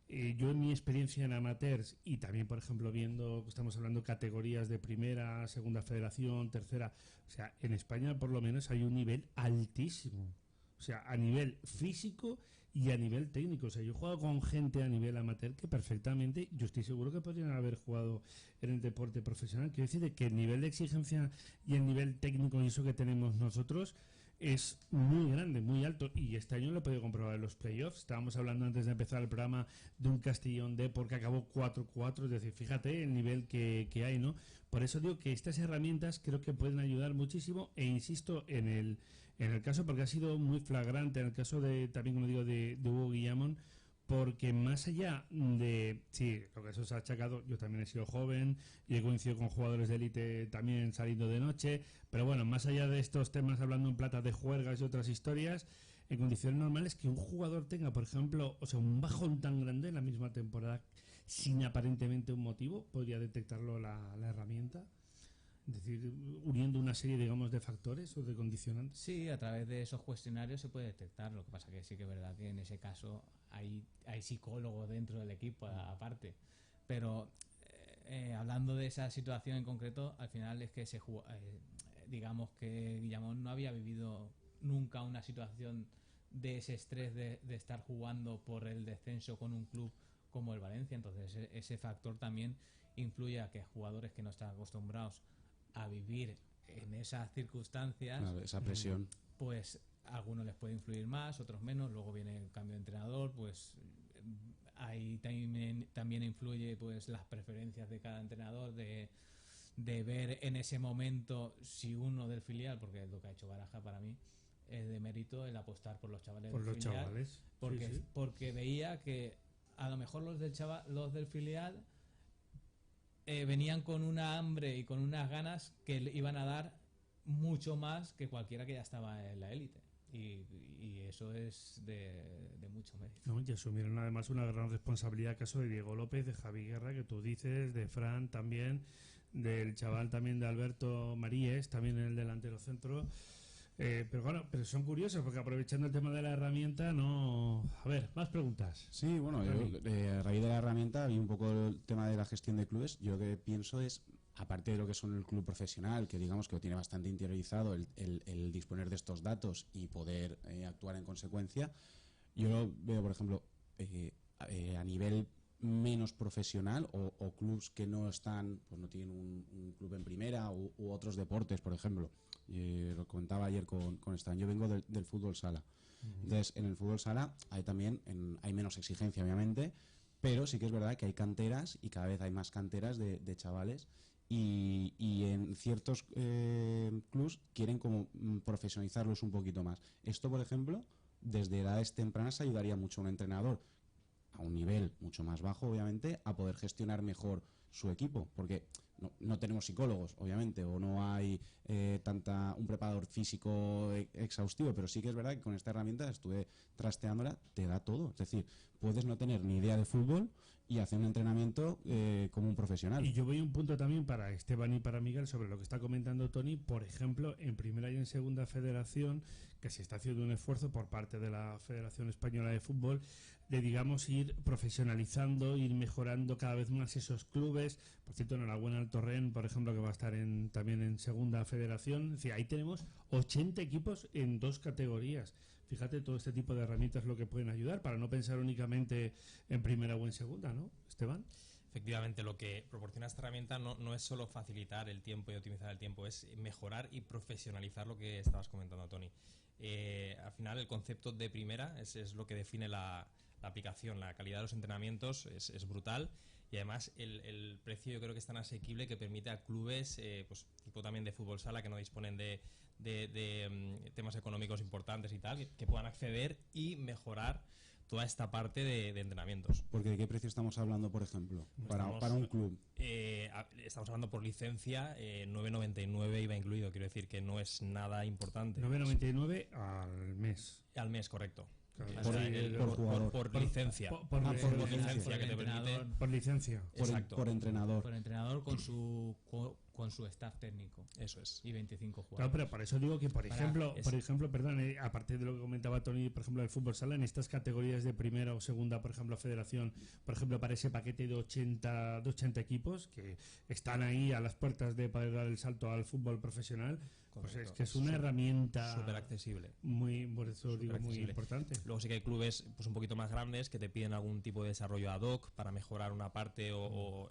yo en mi experiencia en amateurs y también, por ejemplo, viendo, estamos hablando categorías de primera, segunda federación, tercera, o sea, en España por lo menos hay un nivel altísimo, o sea, a nivel físico y a nivel técnico. O sea, yo he jugado con gente a nivel amateur que perfectamente, yo estoy seguro que podrían haber jugado en el deporte profesional. Quiero decir que el nivel de exigencia y el nivel técnico y eso que tenemos nosotros es muy grande, muy alto, y este año lo he podido comprobar en los playoffs. Estábamos hablando antes de empezar el programa de un Castellón Depor que acabó 4-4, es decir, fíjate el nivel que hay, ¿no? Por eso digo que estas herramientas creo que pueden ayudar muchísimo, e insisto en el caso, porque ha sido muy flagrante en el caso de, también como digo, de Hugo Guillamón, porque más allá de, sí, lo que eso se ha achacado, yo también he sido joven y he coincidido con jugadores de élite también saliendo de noche, pero bueno, más allá de estos temas, hablando en plata de juergas y otras historias, en condiciones normales, que un jugador tenga, por ejemplo, o sea, un bajón tan grande en la misma temporada sin aparentemente un motivo, podría detectarlo la herramienta. Es decir, uniendo una serie, digamos, de factores o de condicionantes. Sí, a través de esos cuestionarios se puede detectar. Lo que pasa que sí que es verdad que en ese caso hay psicólogos dentro del equipo aparte. Pero hablando de esa situación en concreto, al final es que digamos que Guillamón no había vivido nunca una situación de ese estrés de estar jugando por el descenso con un club como el Valencia. Entonces ese factor también influye a que jugadores que no están acostumbrados a vivir en esas circunstancias, claro, esa presión, pues a algunos les puede influir más, otros menos. Luego viene el cambio de entrenador, pues ahí también influye pues las preferencias de cada entrenador, de ver en ese momento si uno del filial, porque es lo que ha hecho Baraja para mí, es de mérito el apostar por los chavales Por del los filial, chavales. porque, Sí, sí. porque veía que a lo mejor los del filial venían con una hambre y con unas ganas que le iban a dar mucho más que cualquiera que ya estaba en la élite. Y eso es de mucho mérito. No, y asumieron además una gran responsabilidad, caso de Diego López, de Javi Guerra, que tú dices, de Fran también, del chaval también de Alberto Maríes, también el delantero centro. Pero bueno, pero son curiosos porque aprovechando el tema de la herramienta, no. A ver, más preguntas. Sí, bueno, yo, a raíz de la herramienta y un poco el tema de la gestión de clubes, yo lo que pienso es, aparte de lo que son el club profesional, que digamos que lo tiene bastante interiorizado el disponer de estos datos y poder actuar en consecuencia, yo lo veo, por ejemplo, a nivel menos profesional o clubs que no están, pues no tienen un club en primera u otros deportes, por ejemplo. Lo comentaba ayer con Stan, yo vengo del fútbol sala. Entonces, en el fútbol sala hay también hay menos exigencia, obviamente, pero sí que es verdad que hay canteras y cada vez hay más canteras de chavales y en ciertos clubs quieren como profesionalizarlos un poquito más. Esto, por ejemplo, desde edades tempranas ayudaría mucho a un entrenador a un nivel mucho más bajo, obviamente, a poder gestionar mejor su equipo, porque no tenemos psicólogos, obviamente, o no hay un preparador físico exhaustivo, pero sí que es verdad que con esta herramienta, estuve trasteándola, te da todo. Es decir, puedes no tener ni idea de fútbol y hacer un entrenamiento como un profesional. Y yo voy a un punto también para Esteban y para Miguel sobre lo que está comentando Tony. Por ejemplo, en primera y en segunda federación, que se está haciendo un esfuerzo por parte de la Federación Española de Fútbol de, digamos, ir profesionalizando, ir mejorando cada vez más esos clubes. Por cierto, enhorabuena al Torrent, por ejemplo, que va a estar también en segunda federación. Es decir, ahí tenemos 80 equipos en 2 categorías. Fíjate, todo este tipo de herramientas lo que pueden ayudar para no pensar únicamente en primera o en segunda, ¿no, Esteban? Efectivamente, lo que proporciona esta herramienta no es solo facilitar el tiempo y optimizar el tiempo, es mejorar y profesionalizar lo que estabas comentando, Tony. Al final, el concepto de primera es lo que define la aplicación. La calidad de los entrenamientos es brutal y además el precio yo creo que es tan asequible que permite a clubes pues tipo también de fútbol sala que no disponen de temas económicos importantes y tal, que puedan acceder y mejorar toda esta parte de entrenamientos. Porque ¿de qué precio estamos hablando, por ejemplo, para un club? Estamos hablando por licencia, 9,99 IVA incluido, quiero decir que no es nada importante. 9,99 al mes. Al mes, correcto. Claro. Por licencia. Por licencia que te permite. Por licencia. Exacto. Por entrenador. Por entrenador con su staff técnico. Eso es. Y 25 Claro, jugadores. pero por eso digo que, por ejemplo, perdón, aparte de lo que comentaba Tony, por ejemplo, del fútbol sala, en estas categorías de primera o segunda, por ejemplo, federación, por ejemplo, para ese paquete de 80 equipos que están ahí a las puertas de poder dar el salto al fútbol profesional, pues es que es una herramienta súper accesible. Muy, por eso digo, muy importante. Luego sí que hay clubes pues un poquito más grandes que te piden algún tipo de desarrollo ad hoc para mejorar una parte o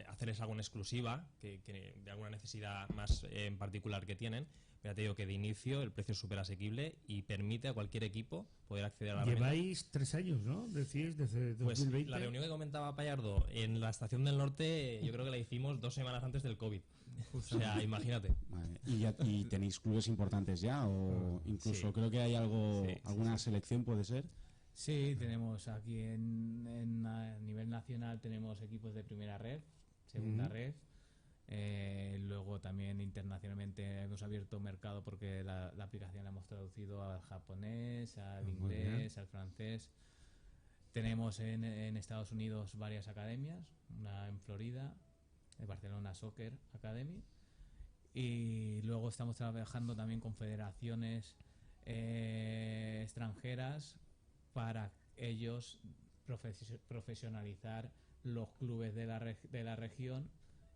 hacerles algo en exclusiva, que de alguna necesidad más en particular que tienen. Ya te digo que de inicio el precio es súper asequible y permite a cualquier equipo poder acceder a la herramienta. Lleváis 3 años, ¿no? Decís, desde 2020. Pues la reunión que comentaba Payardo en la Estación del Norte, yo creo que la hicimos 2 semanas antes del COVID. O sea, imagínate. Vale. ¿Y tenéis clubes importantes ya? O incluso Sí. creo que hay Sí, alguna selección, ¿puede ser? Sí, tenemos aquí a nivel nacional tenemos equipos de primera red, segunda red. Luego también internacionalmente hemos abierto mercado porque la aplicación la hemos traducido al japonés, al inglés, al francés. Tenemos en Estados Unidos varias academias, una en Florida, el Barcelona Soccer Academy, y luego estamos trabajando también con federaciones extranjeras para ellos profesionalizar los clubes de la región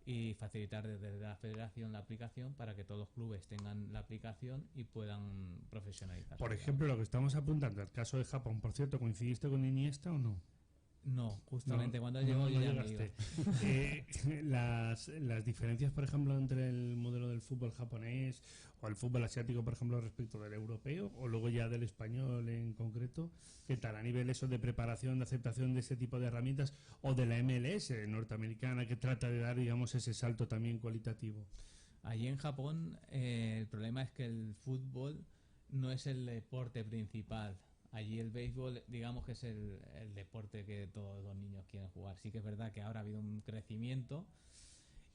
y facilitar desde la federación la aplicación para que todos los clubes tengan la aplicación y puedan profesionalizar. Por ejemplo, lo que estamos apuntando, el caso de Japón, por cierto, ¿coincidiste con Iniesta o no? No, justamente No, cuando no, llegó no yo ya me llegaste. iba. Las diferencias, por ejemplo, entre el modelo del fútbol japonés o el fútbol asiático, por ejemplo, respecto del europeo o luego ya del español en concreto, ¿qué tal a nivel eso de preparación, de aceptación de ese tipo de herramientas o de la MLS norteamericana que trata de dar, digamos, ese salto también cualitativo? Allí en Japón el problema es que el fútbol no es el deporte principal. Allí el béisbol, digamos que es el deporte que todos los niños quieren jugar. Sí que es verdad que ahora ha habido un crecimiento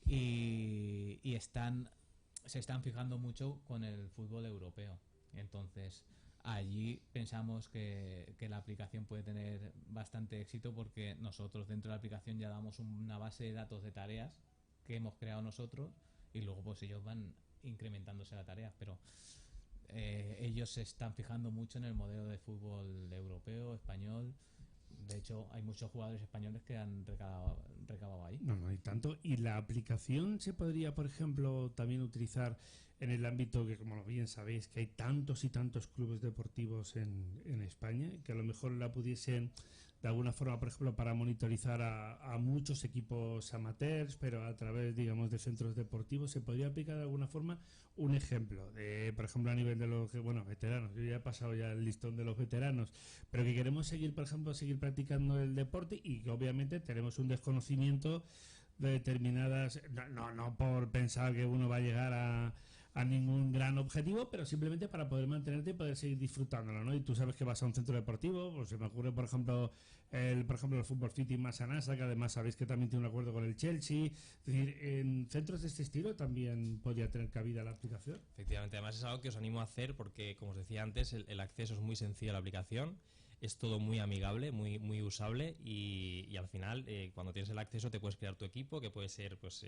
y se están fijando mucho con el fútbol europeo. Entonces, allí pensamos que la aplicación puede tener bastante éxito porque nosotros dentro de la aplicación ya damos una base de datos de tareas que hemos creado nosotros y luego pues ellos van incrementándose las tareas, pero ellos se están fijando mucho en el modelo de fútbol europeo, español. De hecho, hay muchos jugadores españoles que han recabado ahí. No hay tanto. ¿Y la aplicación se podría, por ejemplo, también utilizar en el ámbito que, como bien sabéis, que hay tantos y tantos clubes deportivos en España, que a lo mejor la pudiesen, de alguna forma, por ejemplo, para monitorizar a muchos equipos amateurs, pero a través, digamos, de centros deportivos, se podría aplicar de alguna forma un ejemplo de, por ejemplo, a nivel de los, veteranos? Yo ya he pasado ya el listón de los veteranos, pero que queremos seguir, por ejemplo, seguir practicando el deporte y que obviamente tenemos un desconocimiento de determinadas, no por pensar que uno va a llegar a ningún gran objetivo, pero simplemente para poder mantenerte y poder seguir disfrutándolo, ¿no? Y tú sabes que vas a un centro deportivo, pues se me ocurre, por ejemplo, el Fútbol City Massanassa, que además sabéis que también tiene un acuerdo con el Chelsea. Es decir, en centros de este estilo también podría tener cabida la aplicación. Efectivamente, además es algo que os animo a hacer porque, como os decía antes, el acceso es muy sencillo a la aplicación. Es todo muy amigable, muy usable y al final cuando tienes el acceso te puedes crear tu equipo, que puede ser pues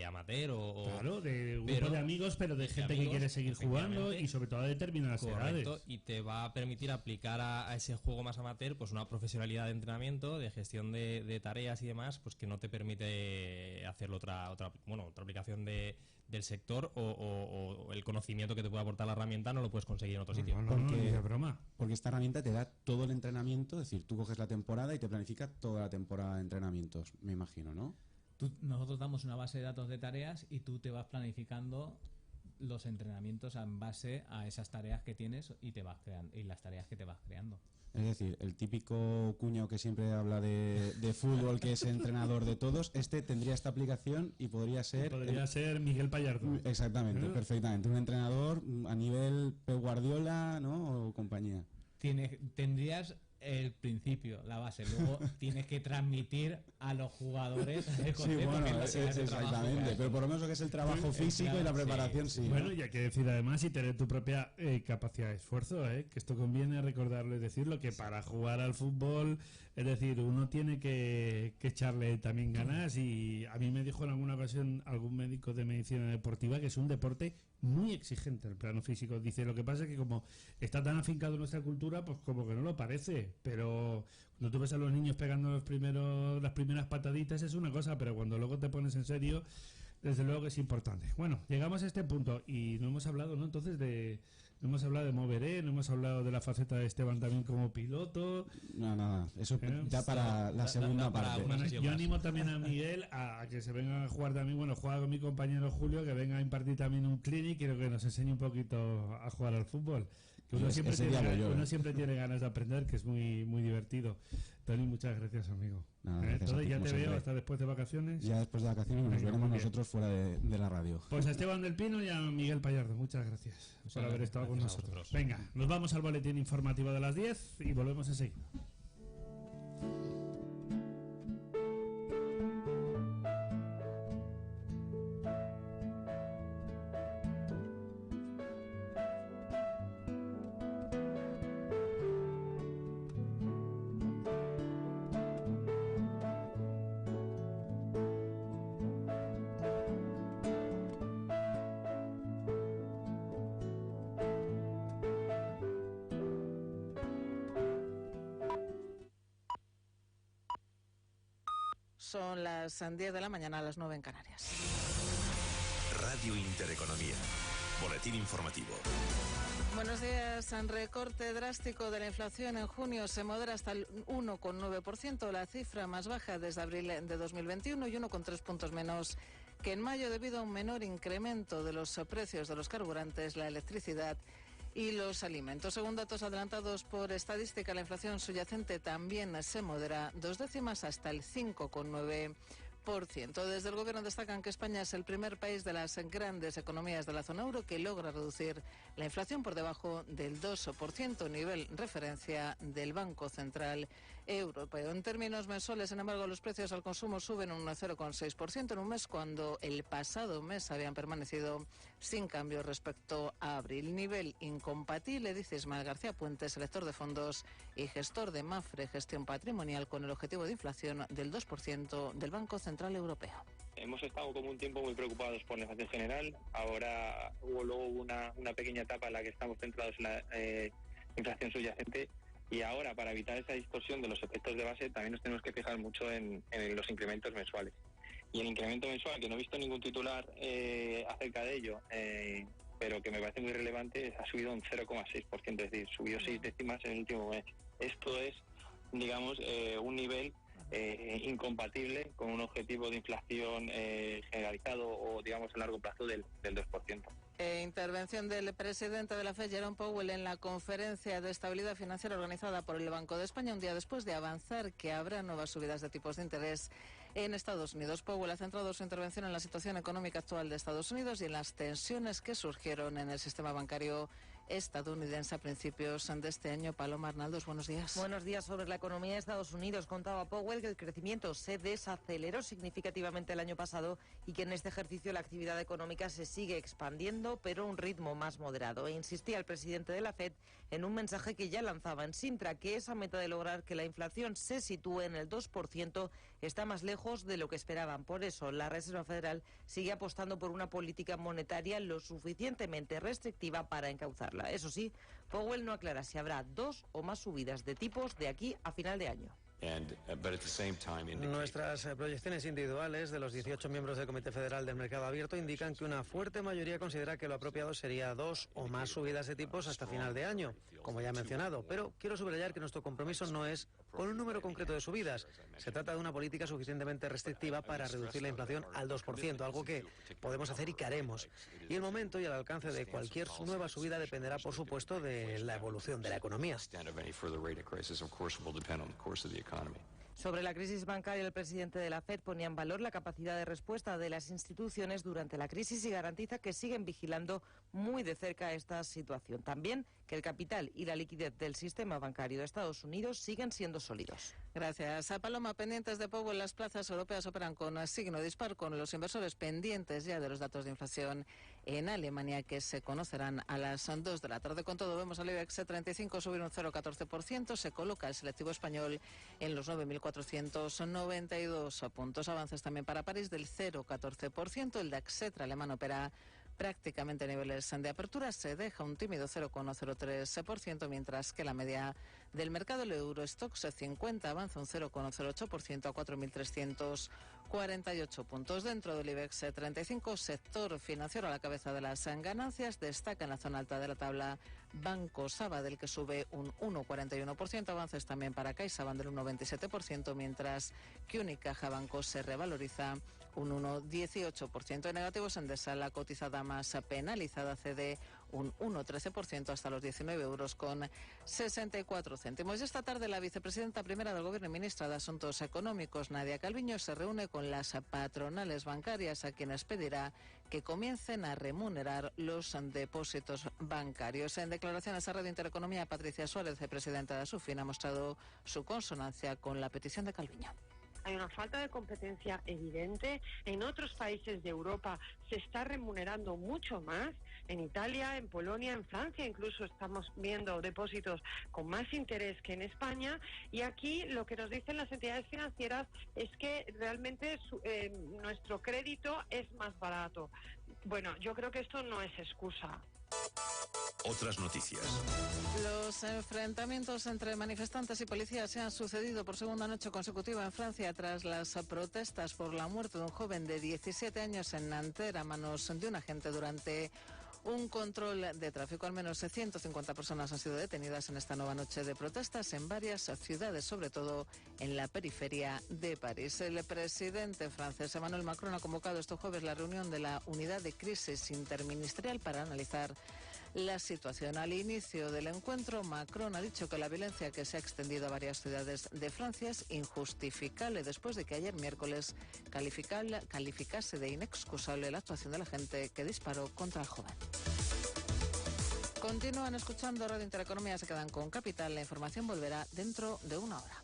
amateur o claro, de un grupo de amigos, pero de gente que quiere seguir jugando y sobre todo a determinadas edades. Y te va a permitir aplicar a ese juego más amateur pues una profesionalidad de entrenamiento, de gestión de tareas y demás, pues que no te permite hacerlo otra aplicación del sector o el conocimiento que te puede aportar la herramienta no lo puedes conseguir en otro sitio. Porque esta herramienta te da todo el entrenamiento, es decir, tú coges la temporada y te planifica toda la temporada de entrenamientos, me imagino, ¿no? Nosotros damos una base de datos de tareas y tú te vas planificando los entrenamientos en base a esas tareas que tienes y te vas creando y las tareas que te vas creando. Es decir, el típico cuñado que siempre habla de fútbol, que es entrenador de todos, tendría esta aplicación y podría ser... ser Miguel Pallardo. Exactamente, perfectamente. Un entrenador a nivel Pep Guardiola, ¿no? O compañía. Tendrías el principio, la base, luego tienes que transmitir a los jugadores el concepto exactamente, pero por lo menos lo que es el trabajo físico y la preparación sí. Bueno, y hay que decir además y tener tu propia capacidad de esfuerzo, que esto conviene recordarlo y decirlo, que para jugar al fútbol, es decir, uno tiene que echarle también ganas, y a mí me dijo en alguna ocasión algún médico de medicina deportiva que es un deporte muy exigente en el plano físico. Dice, lo que pasa es que como está tan afincado en nuestra cultura, pues como que no lo parece, pero cuando tú ves a los niños pegando las primeras pataditas es una cosa, pero cuando luego te pones en serio, desde luego que es importante. Bueno, llegamos a este punto y no hemos hablado, ¿no? Entonces no hemos hablado de Moveré, no hemos hablado de la faceta de Esteban también como piloto. Nada, eso ya para la segunda parte. Bueno, yo animo también a Miguel a que se venga a jugar también, juega con mi compañero Julio, que venga a impartir también un clinic y que nos enseñe un poquito a jugar al fútbol. Que uno siempre tiene ganas de aprender, que es muy, muy divertido. Tony, muchas gracias, amigo. Entonces ya te veo hasta después de vacaciones. Ya después de vacaciones nos veremos nosotros fuera de la radio. Pues a Esteban del Pino y a Miguel Pallardo, muchas gracias por haber estado con nosotros. Venga, nos vamos al boletín informativo de las 10 y volvemos enseguida. Son las 10 de la mañana, a las 9 en Canarias. Radio Intereconomía. Boletín informativo. Buenos días. En recorte drástico de la inflación en junio se modera hasta el 1,9%, la cifra más baja desde abril de 2021 y 1,3 puntos menos que en mayo debido a un menor incremento de los precios de los carburantes, la electricidad y los alimentos. Según datos adelantados por estadística, la inflación subyacente también se modera 2 décimas hasta el 5,9%. Desde el Gobierno destacan que España es el primer país de las grandes economías de la zona euro que logra reducir la inflación por debajo del 2%, nivel referencia del Banco Central Europeo. En términos mensuales, sin embargo, los precios al consumo suben un 0,6% en un mes cuando el pasado mes habían permanecido sin cambio respecto a abril. Nivel incompatible, dice Ismael García Puente, selector de fondos y gestor de Mafre Gestión Patrimonial, con el objetivo de inflación del 2% del Banco Central Europeo. Hemos estado como un tiempo muy preocupados por la inflación general. Ahora hubo luego una pequeña etapa en la que estamos centrados en la inflación subyacente. Y ahora, para evitar esa distorsión de los efectos de base, también nos tenemos que fijar mucho en los incrementos mensuales. Y el incremento mensual, que no he visto ningún titular acerca de ello, pero que me parece muy relevante, ha subido un 0,6%, es decir, subió 6 décimas en el último mes. Esto es, digamos, un nivel incompatible con un objetivo de inflación generalizado o, digamos, a largo plazo del 2%. Intervención del presidente de la FED, Jerome Powell, en la conferencia de estabilidad financiera organizada por el Banco de España, un día después de avanzar que habrá nuevas subidas de tipos de interés en Estados Unidos. Powell ha centrado su intervención en la situación económica actual de Estados Unidos y en las tensiones que surgieron en el sistema bancario estadounidense a principios de este año. Paloma Arnaldos, buenos días. Buenos días. Sobre la economía de Estados Unidos, contaba Powell que el crecimiento se desaceleró significativamente el año pasado y que en este ejercicio la actividad económica se sigue expandiendo, pero a un ritmo más moderado. E insistía el presidente de la FED en un mensaje que ya lanzaba en Sintra, que esa meta de lograr que la inflación se sitúe en el 2% está más lejos de lo que esperaban. Por eso, la Reserva Federal sigue apostando por una política monetaria lo suficientemente restrictiva para encauzarla. Eso sí, Powell no aclara si habrá 2 o más subidas de tipos de aquí a final de año. Nuestras proyecciones individuales de los 18 miembros del Comité Federal del Mercado Abierto indican que una fuerte mayoría considera que lo apropiado sería 2 o más subidas de tipos hasta final de año, como ya he mencionado. Pero quiero subrayar que nuestro compromiso no es con un número concreto de subidas. Se trata de una política suficientemente restrictiva para reducir la inflación al 2%, algo que podemos hacer y que haremos. Y el momento y el alcance de cualquier nueva subida dependerá, por supuesto, de la evolución de la economía. Sobre la crisis bancaria, el presidente de la FED ponía en valor la capacidad de respuesta de las instituciones durante la crisis y garantiza que siguen vigilando muy de cerca esta situación. También que el capital y la liquidez del sistema bancario de Estados Unidos siguen siendo sólidos. Gracias. A Paloma, pendientes de Powell, las plazas europeas operan con signo dispar, con los inversores pendientes ya de los datos de inflación en Alemania, que se conocerán a las 2 de la tarde. Con todo, vemos al IBEX 35 subir un 0,14%, se coloca el selectivo español en los 9.492 puntos. Avances también para París del 0,14%, el DAX alemán opera prácticamente a niveles de apertura, se deja un tímido 0,03%, mientras que la media del mercado, el Eurostoxx 50, avanza un 0,08% a 4.348 puntos. Dentro del IBEX 35, sector financiero a la cabeza de las ganancias, destaca en la zona alta de la tabla Banco Sabadell, que sube un 1,41%, avances también para CaixaBank del 1,27%, mientras que Unicaja Banco se revaloriza un 1,18%. En negativos, Endesa, la cotizada más penalizada, cede un 1,13% hasta los 19,64 €. Y esta tarde la vicepresidenta primera del Gobierno y ministra de Asuntos Económicos, Nadia Calviño, se reúne con las patronales bancarias, a quienes pedirá que comiencen a remunerar los depósitos bancarios. En declaraciones a Radio Intereconomía, Patricia Suárez, presidenta de ASUFIN, ha mostrado su consonancia con la petición de Calviño. Hay una falta de competencia evidente. En otros países de Europa se está remunerando mucho más. En Italia, en Polonia, en Francia incluso estamos viendo depósitos con más interés que en España. Y aquí lo que nos dicen las entidades financieras es que realmente nuestro crédito es más barato. Bueno, yo creo que esto no es excusa. Otras noticias. Los enfrentamientos entre manifestantes y policías se han sucedido por segunda noche consecutiva en Francia tras las protestas por la muerte de un joven de 17 años en Nanterre a manos de un agente durante Un control de tráfico. Al menos 150 personas han sido detenidas en esta nueva noche de protestas en varias ciudades, sobre todo en la periferia de París. El presidente francés Emmanuel Macron ha convocado este jueves la reunión de la Unidad de Crisis Interministerial para analizar la situación. Al inicio del encuentro, Macron ha dicho que la violencia que se ha extendido a varias ciudades de Francia es injustificable después de que ayer miércoles calificase de inexcusable la actuación de la gente que disparó contra el joven. Continúan escuchando Radio Intereconomía, se quedan con Capital. La información volverá dentro de una hora.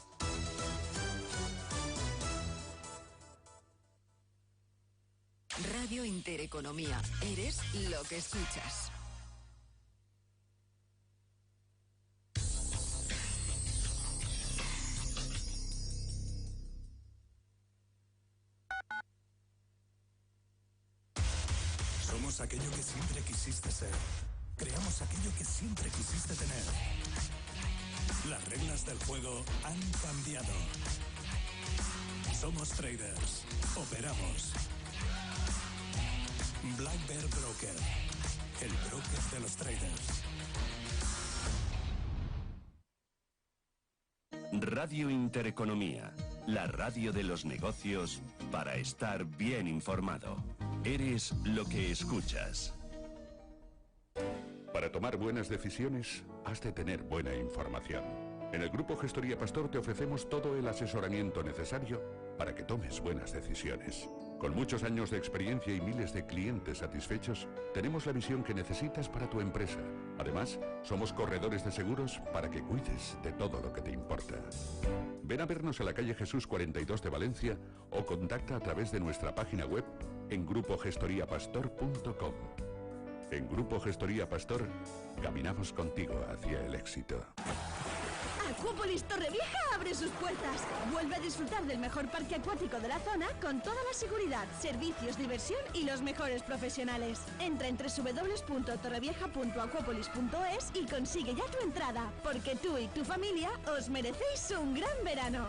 Radio Intereconomía. Eres lo que escuchas. Somos aquello que siempre quisiste ser. Creamos aquello que siempre quisiste tener. Las reglas del juego han cambiado. Somos traders. Operamos. Black Bear Broker. El broker de los traders. Radio Intereconomía. La radio de los negocios para estar bien informado. Eres lo que escuchas. Para tomar buenas decisiones, has de tener buena información. En el Grupo Gestoría Pastor te ofrecemos todo el asesoramiento necesario para que tomes buenas decisiones. Con muchos años de experiencia y miles de clientes satisfechos, tenemos la visión que necesitas para tu empresa. Además, somos corredores de seguros para que cuides de todo lo que te importa. Ven a vernos a la calle Jesús 42 de Valencia o contacta a través de nuestra página web en grupogestoriapastor.com. En Grupo Gestoría Pastor, caminamos contigo hacia el éxito. Acuópolis Torrevieja abre sus puertas. Vuelve a disfrutar del mejor parque acuático de la zona con toda la seguridad, servicios, diversión y los mejores profesionales. Entra en www.torrevieja.acuópolis.es y consigue ya tu entrada, porque tú y tu familia os merecéis un gran verano.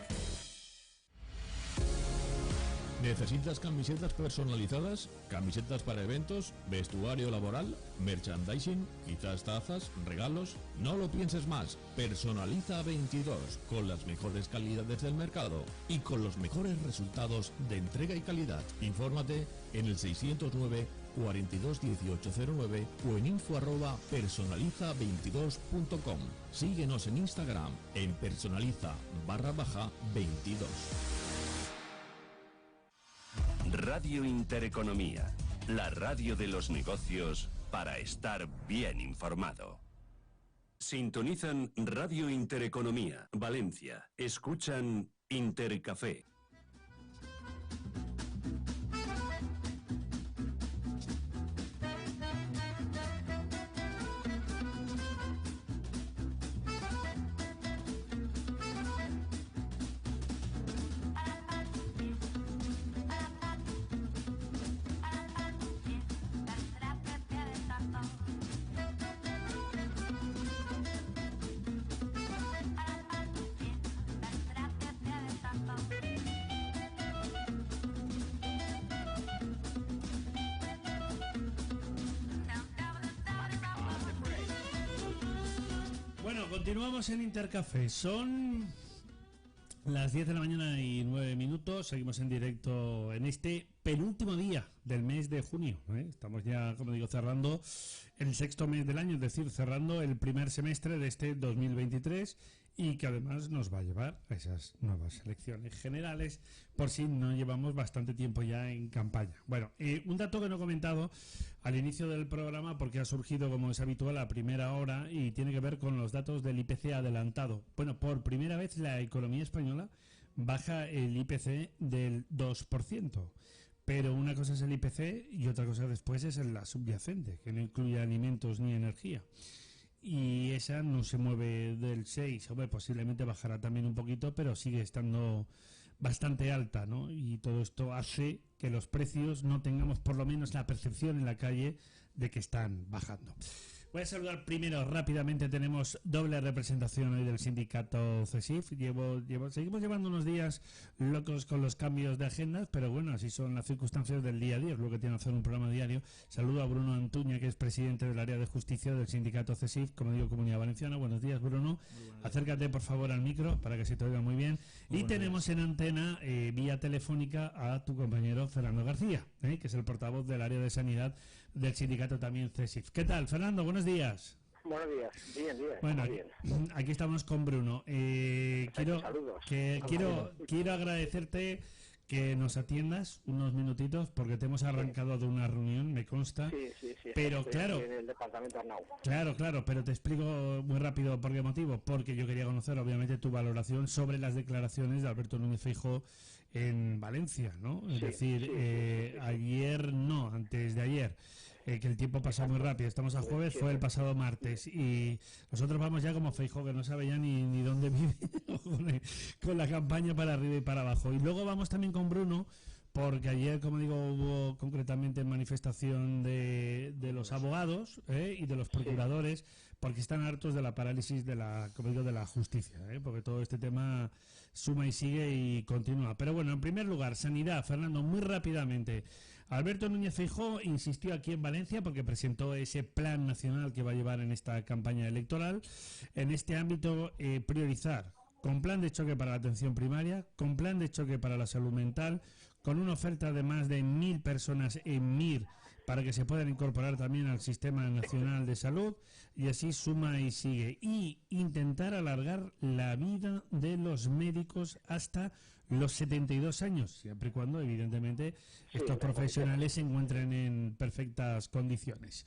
¿Necesitas camisetas personalizadas? ¿Camisetas para eventos? ¿Vestuario laboral? ¿Merchandising? ¿Quizás tazas? ¿Regalos? No lo pienses más. Personaliza 22 con las mejores calidades del mercado y con los mejores resultados de entrega y calidad. Infórmate en el 609 42 1809 o en info@personaliza22.com. Síguenos en Instagram en personaliza_22. Radio Intereconomía, la radio de los negocios para estar bien informado. Sintonizan Radio Intereconomía, Valencia. Escuchan Intercafé. Bueno, continuamos en Intercafé. Son las 10 de la mañana y 9 minutos. Seguimos en directo en este penúltimo día del mes de junio. Estamos ya, como digo, cerrando el sexto mes del año, es decir, cerrando el primer semestre de este 2023 y que además nos va a llevar a esas nuevas elecciones generales, por si no llevamos bastante tiempo ya en campaña. Bueno, un dato que no he comentado al inicio del programa porque ha surgido, como es habitual, a primera hora y tiene que ver con los datos del IPC adelantado. Bueno, por primera vez la economía española baja el IPC del 2%. Pero una cosa es el IPC y otra cosa después es la subyacente, que no incluye alimentos ni energía. Y esa no se mueve del 6, hombre, posiblemente bajará también un poquito, pero sigue estando bastante alta, ¿no? Y todo esto hace que los precios no tengamos por lo menos la percepción en la calle de que están bajando. Voy a saludar primero rápidamente. Tenemos doble representación hoy del sindicato CESIF. Seguimos llevando unos días locos con los cambios de agendas, pero bueno, así son las circunstancias del día a día, es lo que tiene que hacer un programa diario. Saludo a Bruno Antuña, que es presidente del área de justicia del sindicato CESIF, como digo, Comunidad Valenciana. Buenos días, Bruno. Acércate por favor al micro para que se te oiga muy bien. Y tenemos en antena, vía telefónica, a tu compañero Fernando García, que es el portavoz del área de sanidad del sindicato también CESIF. ¿Qué tal, Fernando? Buenos días. Buenos días. Bien. Bueno, bien. Aquí estamos con Bruno. Quiero agradecerte que nos atiendas unos minutitos porque te hemos arrancado de una reunión, me consta. Sí. Pero claro, en el departamento Arnau. Claro, pero te explico muy rápido por qué motivo. Porque yo quería conocer, obviamente, tu valoración sobre las declaraciones de Alberto Núñez Feijóo en Valencia, ¿no? Es decir, ayer no, antes de ayer. Que el tiempo pasa muy rápido. Estamos a jueves, fue el pasado martes y nosotros vamos ya como Feijóo, que no sabe ya ni dónde vive, con la campaña para arriba y para abajo. Y luego vamos también con Bruno, porque ayer, como digo, hubo concretamente manifestación de los abogados y de los procuradores, porque están hartos de la parálisis de la justicia, porque todo este tema suma y sigue y continúa. Pero bueno, en primer lugar, sanidad, Fernando, muy rápidamente. Alberto Núñez Feijóo insistió aquí en Valencia porque presentó ese plan nacional que va a llevar en esta campaña electoral. En este ámbito, priorizar con plan de choque para la atención primaria, con plan de choque para la salud mental, con una oferta de más de 1.000 personas en MIR para que se puedan incorporar también al Sistema Nacional de Salud, y así suma y sigue. Y intentar alargar la vida de los médicos hasta los 72 años, siempre y cuando, evidentemente, estos profesionales se encuentren en perfectas condiciones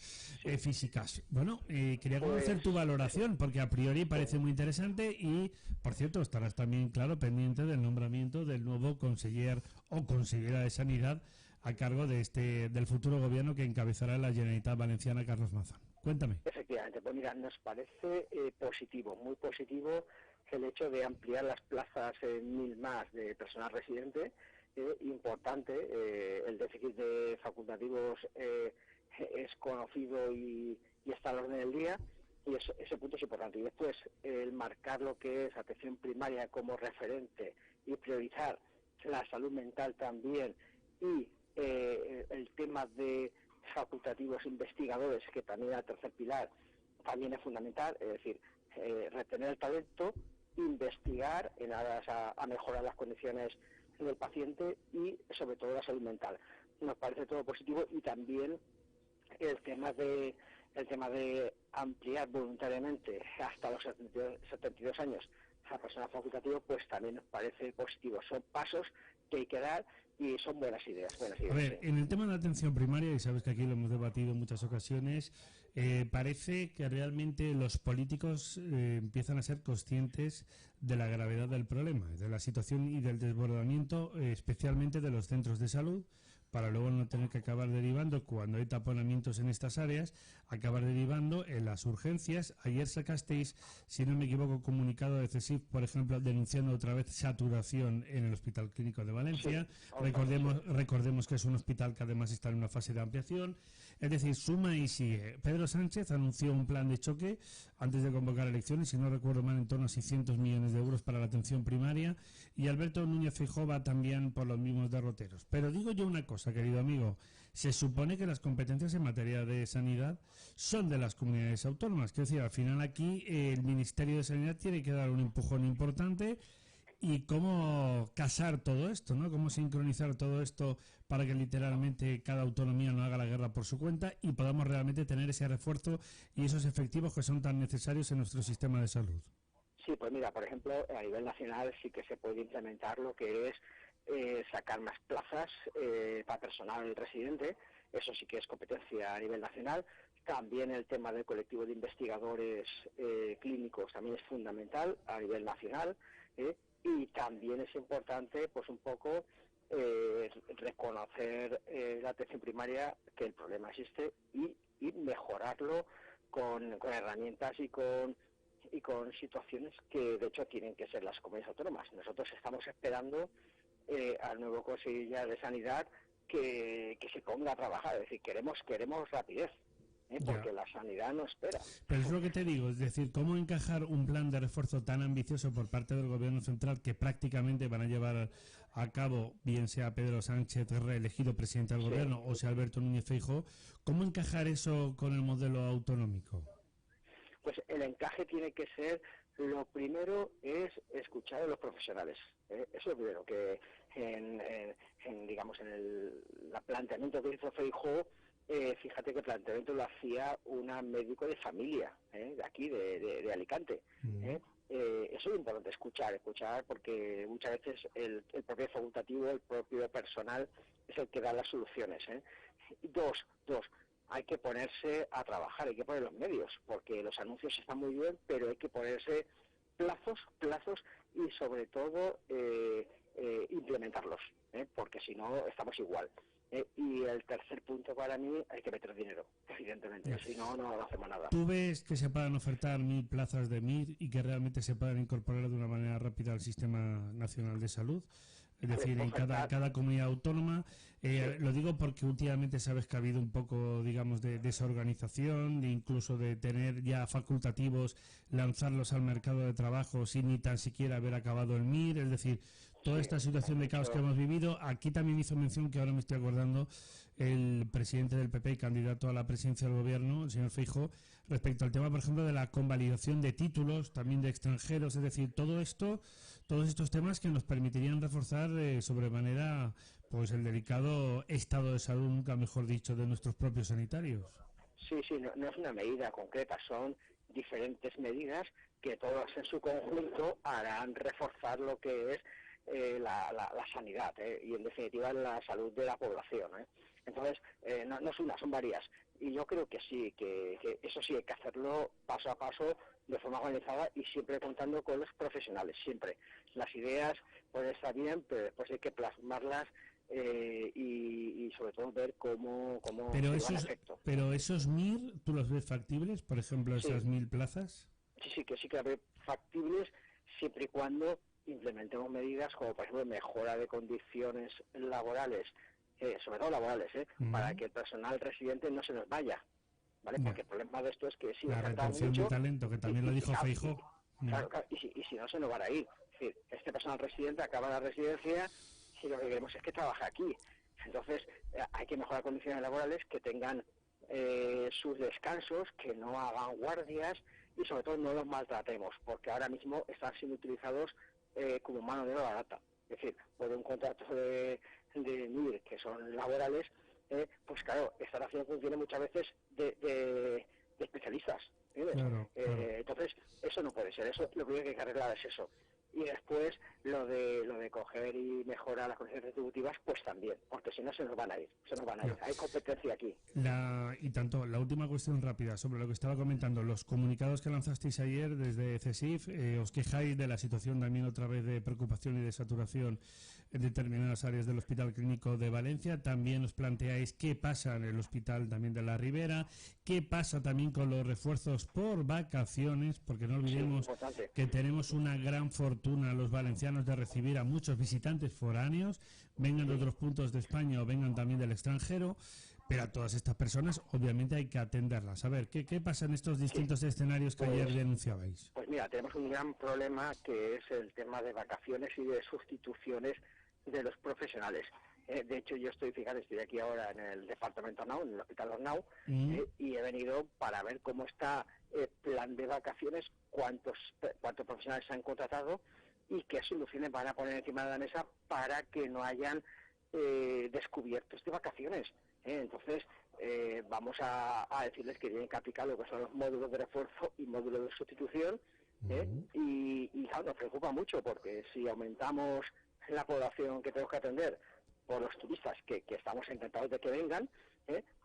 físicas. Bueno, quería conocer tu valoración, porque a priori parece muy interesante y, por cierto, estarás también, claro, pendiente del nombramiento del nuevo conseller o consellera de Sanidad a cargo del futuro gobierno que encabezará la Generalitat Valenciana, Carlos Mazón. Cuéntame. Efectivamente, pues mira, nos parece positivo, muy positivo el hecho de ampliar las plazas en 1.000 más de personal residente. Importante, el déficit de facultativos es conocido y está al orden del día, y ese punto es importante. Y después, el marcar lo que es atención primaria como referente y priorizar la salud mental también, y el tema de facultativos investigadores, que también es el tercer pilar, también es fundamental, es decir, retener el talento, investigar en aras a mejorar las condiciones del paciente y sobre todo la salud mental. Nos parece todo positivo, y también el tema de ampliar voluntariamente hasta los 72 años a personal facultativo, pues también nos parece positivo. Son pasos que hay que dar y son buenas ideas. A ver, en el tema de la atención primaria, y sabes que aquí lo hemos debatido en muchas ocasiones, parece que realmente los políticos empiezan a ser conscientes de la gravedad del problema, de la situación y del desbordamiento, especialmente de los centros de salud, para luego no tener que acabar derivando, cuando hay taponamientos en estas áreas, acabar derivando en las urgencias. Ayer sacasteis, si no me equivoco, un comunicado de CESIF, por ejemplo, denunciando otra vez saturación en el Hospital Clínico de Valencia. Sí, recordemos que es un hospital que además está en una fase de ampliación. Es decir, suma y sigue. Pedro Sánchez anunció un plan de choque antes de convocar elecciones, si no recuerdo mal, en torno a 600 millones de euros para la atención primaria, y Alberto Núñez Feijóo va también por los mismos derroteros. Pero digo yo una cosa, querido amigo, se supone que las competencias en materia de sanidad son de las comunidades autónomas. Quiero decir, al final aquí el Ministerio de Sanidad tiene que dar un empujón importante. Y cómo casar todo esto, ¿no? Cómo sincronizar todo esto para que literalmente cada autonomía no haga la guerra por su cuenta y podamos realmente tener ese refuerzo y esos efectivos que son tan necesarios en nuestro sistema de salud. Sí, pues mira, por ejemplo, a nivel nacional sí que se puede implementar lo que es sacar más plazas para personal residente. Eso sí que es competencia a nivel nacional. También el tema del colectivo de investigadores clínicos también es fundamental a nivel nacional. Y también es importante, pues un poco, reconocer la atención primaria, que el problema existe, y mejorarlo con herramientas y con situaciones que de hecho tienen que ser las comunidades autónomas. Nosotros estamos esperando al nuevo consejero de Sanidad que se ponga a trabajar, es decir, queremos rapidez. porque la sanidad no espera. Pero es lo que te digo, es decir, ¿cómo encajar un plan de refuerzo tan ambicioso por parte del Gobierno central que prácticamente van a llevar a cabo, bien sea Pedro Sánchez reelegido presidente del Gobierno o sea Alberto Núñez Feijóo? ¿Cómo encajar eso con el modelo autonómico? Pues el encaje tiene que ser, lo primero es escuchar a los profesionales. Eso es lo primero, que digamos, en el planteamiento que hizo Feijóo, fíjate que el planteamiento lo hacía una médico de familia, de aquí, de Alicante. Eso es importante, escuchar, porque muchas veces el propio facultativo, el propio personal es el que da las soluciones. Dos, hay que ponerse a trabajar, hay que poner los medios, porque los anuncios están muy bien, pero hay que ponerse plazos y sobre todo implementarlos, porque si no estamos igual. Y el tercer punto para mí, hay que meter dinero, evidentemente, si no, no hacemos nada. ¿Tú ves que se puedan ofertar 1.000 plazas de MIR y que realmente se puedan incorporar de una manera rápida al Sistema Nacional de Salud? Es decir, en cada comunidad autónoma. Lo digo porque últimamente sabes que ha habido un poco, digamos, de desorganización, de incluso de tener ya facultativos, lanzarlos al mercado de trabajo sin ni tan siquiera haber acabado el MIR. Es decir, toda esta situación de caos que hemos vivido. Aquí también hizo mención, que ahora me estoy acordando, el presidente del PP y candidato a la presidencia del Gobierno, el señor Feijóo, respecto al tema, por ejemplo, de la convalidación de títulos, también de extranjeros. Es decir, todos estos temas que nos permitirían reforzar sobremanera pues el delicado estado de salud, nunca mejor dicho, de nuestros propios sanitarios. Sí, no es una medida concreta, son diferentes medidas que todas en su conjunto harán reforzar lo que es la sanidad y en definitiva la salud de la población. Entonces, no es una, son varias. Y yo creo que sí, que eso sí hay que hacerlo paso a paso, de forma organizada y siempre contando con los profesionales, siempre. Las ideas pueden estar bien, pero después hay que plasmarlas y sobre todo ver cómo pero llevan a efecto. Pero esos MIR, ¿tú los ves factibles? Por ejemplo, esas 1.000 plazas. Sí que las veo factibles siempre y cuando implementemos medidas como, por ejemplo, mejora de condiciones laborales, sobre todo laborales, para que el personal residente no se nos vaya, ¿vale? Porque el problema de esto es que si la retención de talento, que también lo dijo Feijóo. Claro, y si no se nos van a ir. Es decir, este personal residente acaba la residencia y lo que queremos es que trabaje aquí. Entonces, hay que mejorar condiciones laborales, que tengan sus descansos, que no hagan guardias y sobre todo no los maltratemos, porque ahora mismo están siendo utilizados como mano de obra barata. Es decir, por un contrato de MIR que son laborales, pues claro, están haciendo funciones muchas veces de especialistas. Claro. Entonces, eso no puede ser, eso lo primero que hay que arreglar es eso. Y después lo de coger y mejorar las condiciones retributivas, pues también, porque si no se nos van a ir, hay competencia aquí. Y tanto, la última cuestión rápida sobre lo que estaba comentando, los comunicados que lanzasteis ayer desde CESIF, os quejáis de la situación también otra vez de preocupación y de saturación en determinadas áreas del Hospital Clínico de Valencia. También os planteáis qué pasa en el Hospital también de la Ribera, qué pasa también con los refuerzos por vacaciones, porque no olvidemos que tenemos una gran fortuna los valencianos de recibir a muchos visitantes foráneos, vengan de otros puntos de España o vengan también del extranjero, pero a todas estas personas obviamente hay que atenderlas. A ver, ¿qué pasa en estos distintos escenarios que ayer denunciabais? Pues mira, tenemos un gran problema que es el tema de vacaciones y de sustituciones de los profesionales. De hecho, yo estoy aquí ahora en el departamento Arnau, en el Hospital Arnau, y he venido para ver cómo está el plan de vacaciones, cuántos profesionales se han contratado y qué soluciones van a poner encima de la mesa para que no hayan descubiertos de vacaciones. Entonces, vamos a decirles que tienen que aplicar lo que son los módulos de refuerzo y módulos de sustitución, y claro, nos preocupa mucho, porque si aumentamos la población que tenemos que atender por los turistas, que estamos encantados de que vengan,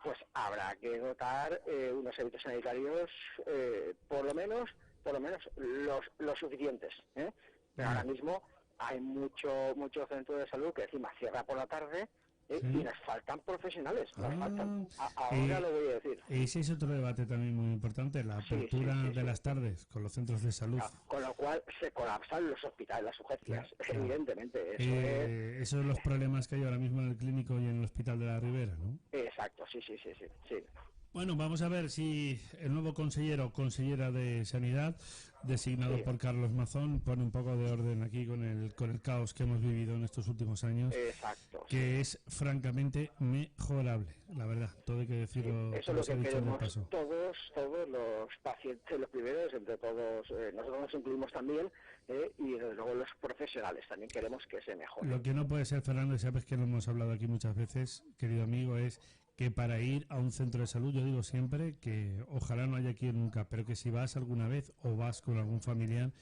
pues habrá que dotar unos servicios sanitarios por lo menos los suficientes. Pero ahora mismo hay mucho centro de salud que encima cierra por la tarde, y nos faltan profesionales, ahora lo voy a decir. Ese es otro debate también muy importante, la apertura de las tardes con los centros de salud. Con lo cual se colapsan los hospitales, las urgencias, evidentemente. Esos son los problemas que hay ahora mismo en el clínico y en el Hospital de la Ribera, ¿no? Exacto, sí. Bueno, vamos a ver si el nuevo consellero o consellera de Sanidad, designado por Carlos Mazón, pone un poco de orden aquí con el caos que hemos vivido en estos últimos años. Exacto. Que es francamente mejorable, la verdad, todo hay que decirlo. Eso es lo que queremos todos los pacientes, los primeros, entre todos, nosotros nos incluimos también, y desde luego los profesionales también queremos que se mejore. Lo que no puede ser, Fernando, y sabes que lo hemos hablado aquí muchas veces, querido amigo, es que para ir a un centro de salud, yo digo siempre que ojalá no haya aquí nunca, pero que si vas alguna vez o vas con algún familiar,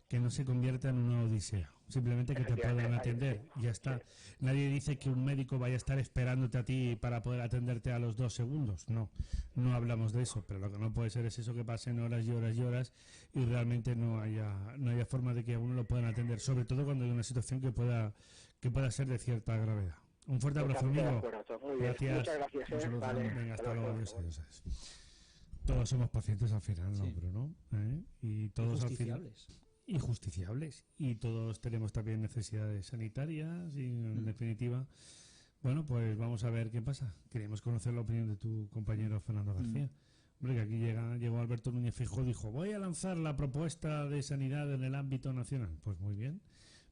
que no se convierta en una odisea, simplemente que te puedan atender, ya está. Nadie dice que un médico vaya a estar esperándote a ti para poder atenderte a los 2 segundos, no hablamos de eso, pero lo que no puede ser es eso, que pasen horas y horas y horas y realmente no haya forma de que a uno lo puedan atender, sobre todo cuando hay una situación que pueda ser de cierta gravedad. Un fuerte abrazo, amigo. Gracias. Muchas gracias. Vale. Venga, hasta luego. Adiós. Todos somos pacientes al final, ¿no, Bruno? Y todos al final. Injusticiables. Y todos tenemos también necesidades sanitarias y, en definitiva, bueno, pues vamos a ver qué pasa. Queríamos conocer la opinión de tu compañero Fernando García. Hombre, que aquí llegó Alberto Núñez Feijóo, dijo, voy a lanzar la propuesta de sanidad en el ámbito nacional. Pues muy bien.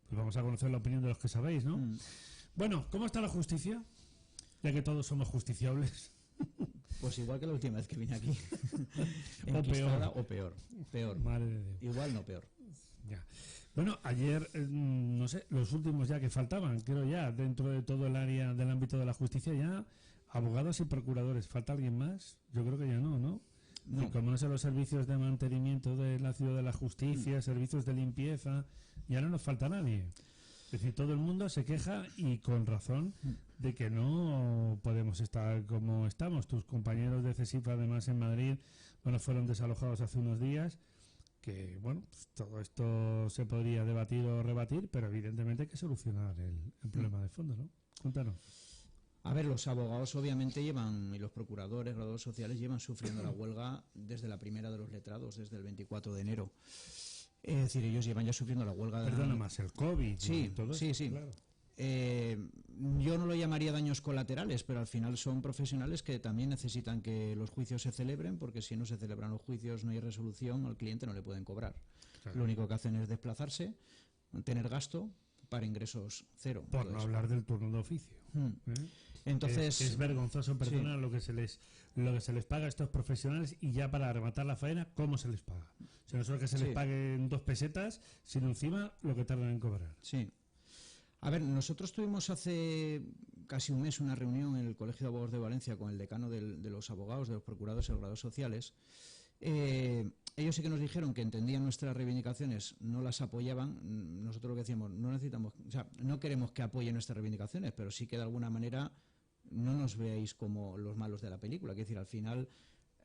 Pues vamos a conocer la opinión de los que sabéis, ¿no? Bueno, ¿cómo está la justicia? Ya que todos somos justiciables. Pues igual que la última vez que vine aquí. O peor. Peor. Madre de Dios. Igual no peor. Ya. Bueno, ayer, no sé, los últimos ya que faltaban, creo ya, dentro de todo el área del ámbito de la justicia, ya abogados y procuradores. ¿Falta alguien más? Yo creo que ya no. Y como no sé, los servicios de mantenimiento de la ciudad de la justicia, servicios de limpieza, ya no nos falta nadie. Es decir, todo el mundo se queja, y con razón, de que no podemos estar como estamos. Tus compañeros de CESIF, además, en Madrid, bueno, fueron desalojados hace unos días, que, bueno, pues todo esto se podría debatir o rebatir, pero evidentemente hay que solucionar el problema de fondo, ¿no? Cuéntanos. A ver, los abogados obviamente llevan, y los procuradores, graduados sociales, llevan sufriendo la huelga desde la primera de los letrados, desde el 24 de enero. Es decir, ellos llevan ya sufriendo la huelga de... Perdona, más el COVID, sí, ¿no? Todo sí, esto, sí. Claro. Yo no lo llamaría daños colaterales, pero al final son profesionales que también necesitan que los juicios se celebren, porque si no se celebran los juicios, no hay resolución, al cliente no le pueden cobrar. Claro. Lo único que hacen es desplazarse, tener gasto para ingresos cero. Por no hablar del turno de oficio. Entonces es vergonzoso, perdona, sí, lo que se les paga a estos profesionales, y ya para rematar la faena, ¿cómo se les paga? O sea, no solo que se les paguen 2 pesetas, sino encima lo que tardan en cobrar. Sí. A ver, nosotros tuvimos hace casi un mes una reunión en el Colegio de Abogados de Valencia con el decano de los abogados, de los procuradores y los graduados sociales. Ellos sí que nos dijeron que entendían nuestras reivindicaciones, no las apoyaban. Nosotros lo que decíamos, no queremos que apoyen nuestras reivindicaciones, pero sí que de alguna manera no nos veáis como los malos de la película. Es decir, al final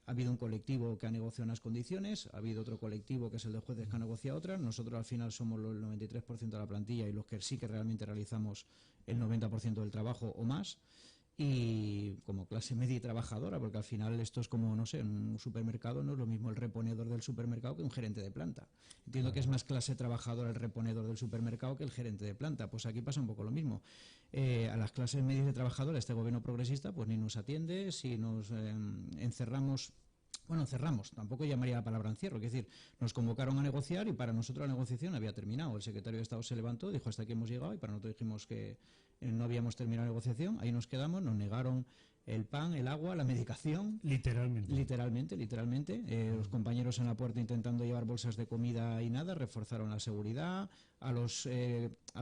ha habido un colectivo que ha negociado unas condiciones, ha habido otro colectivo que es el de jueces que ha negociado otras. Nosotros al final somos el 93% de la plantilla y los que sí que realmente realizamos el 90% del trabajo o más. Y como clase media y trabajadora, porque al final esto es como, no sé, en un supermercado no es lo mismo el reponedor del supermercado que un gerente de planta. Entiendo que es más clase trabajadora el reponedor del supermercado que el gerente de planta. Pues aquí pasa un poco lo mismo. A las clases medias de trabajadores, este gobierno progresista pues ni nos atiende. Si nos encerramos, tampoco llamaría la palabra encierro, es decir, nos convocaron a negociar y para nosotros la negociación había terminado. El secretario de Estado se levantó, dijo hasta aquí hemos llegado, y para nosotros dijimos que no habíamos terminado la negociación. Ahí nos quedamos, nos negaron el pan, el agua, la medicación. Literalmente. Los compañeros en la puerta intentando llevar bolsas de comida y nada, reforzaron la seguridad. A los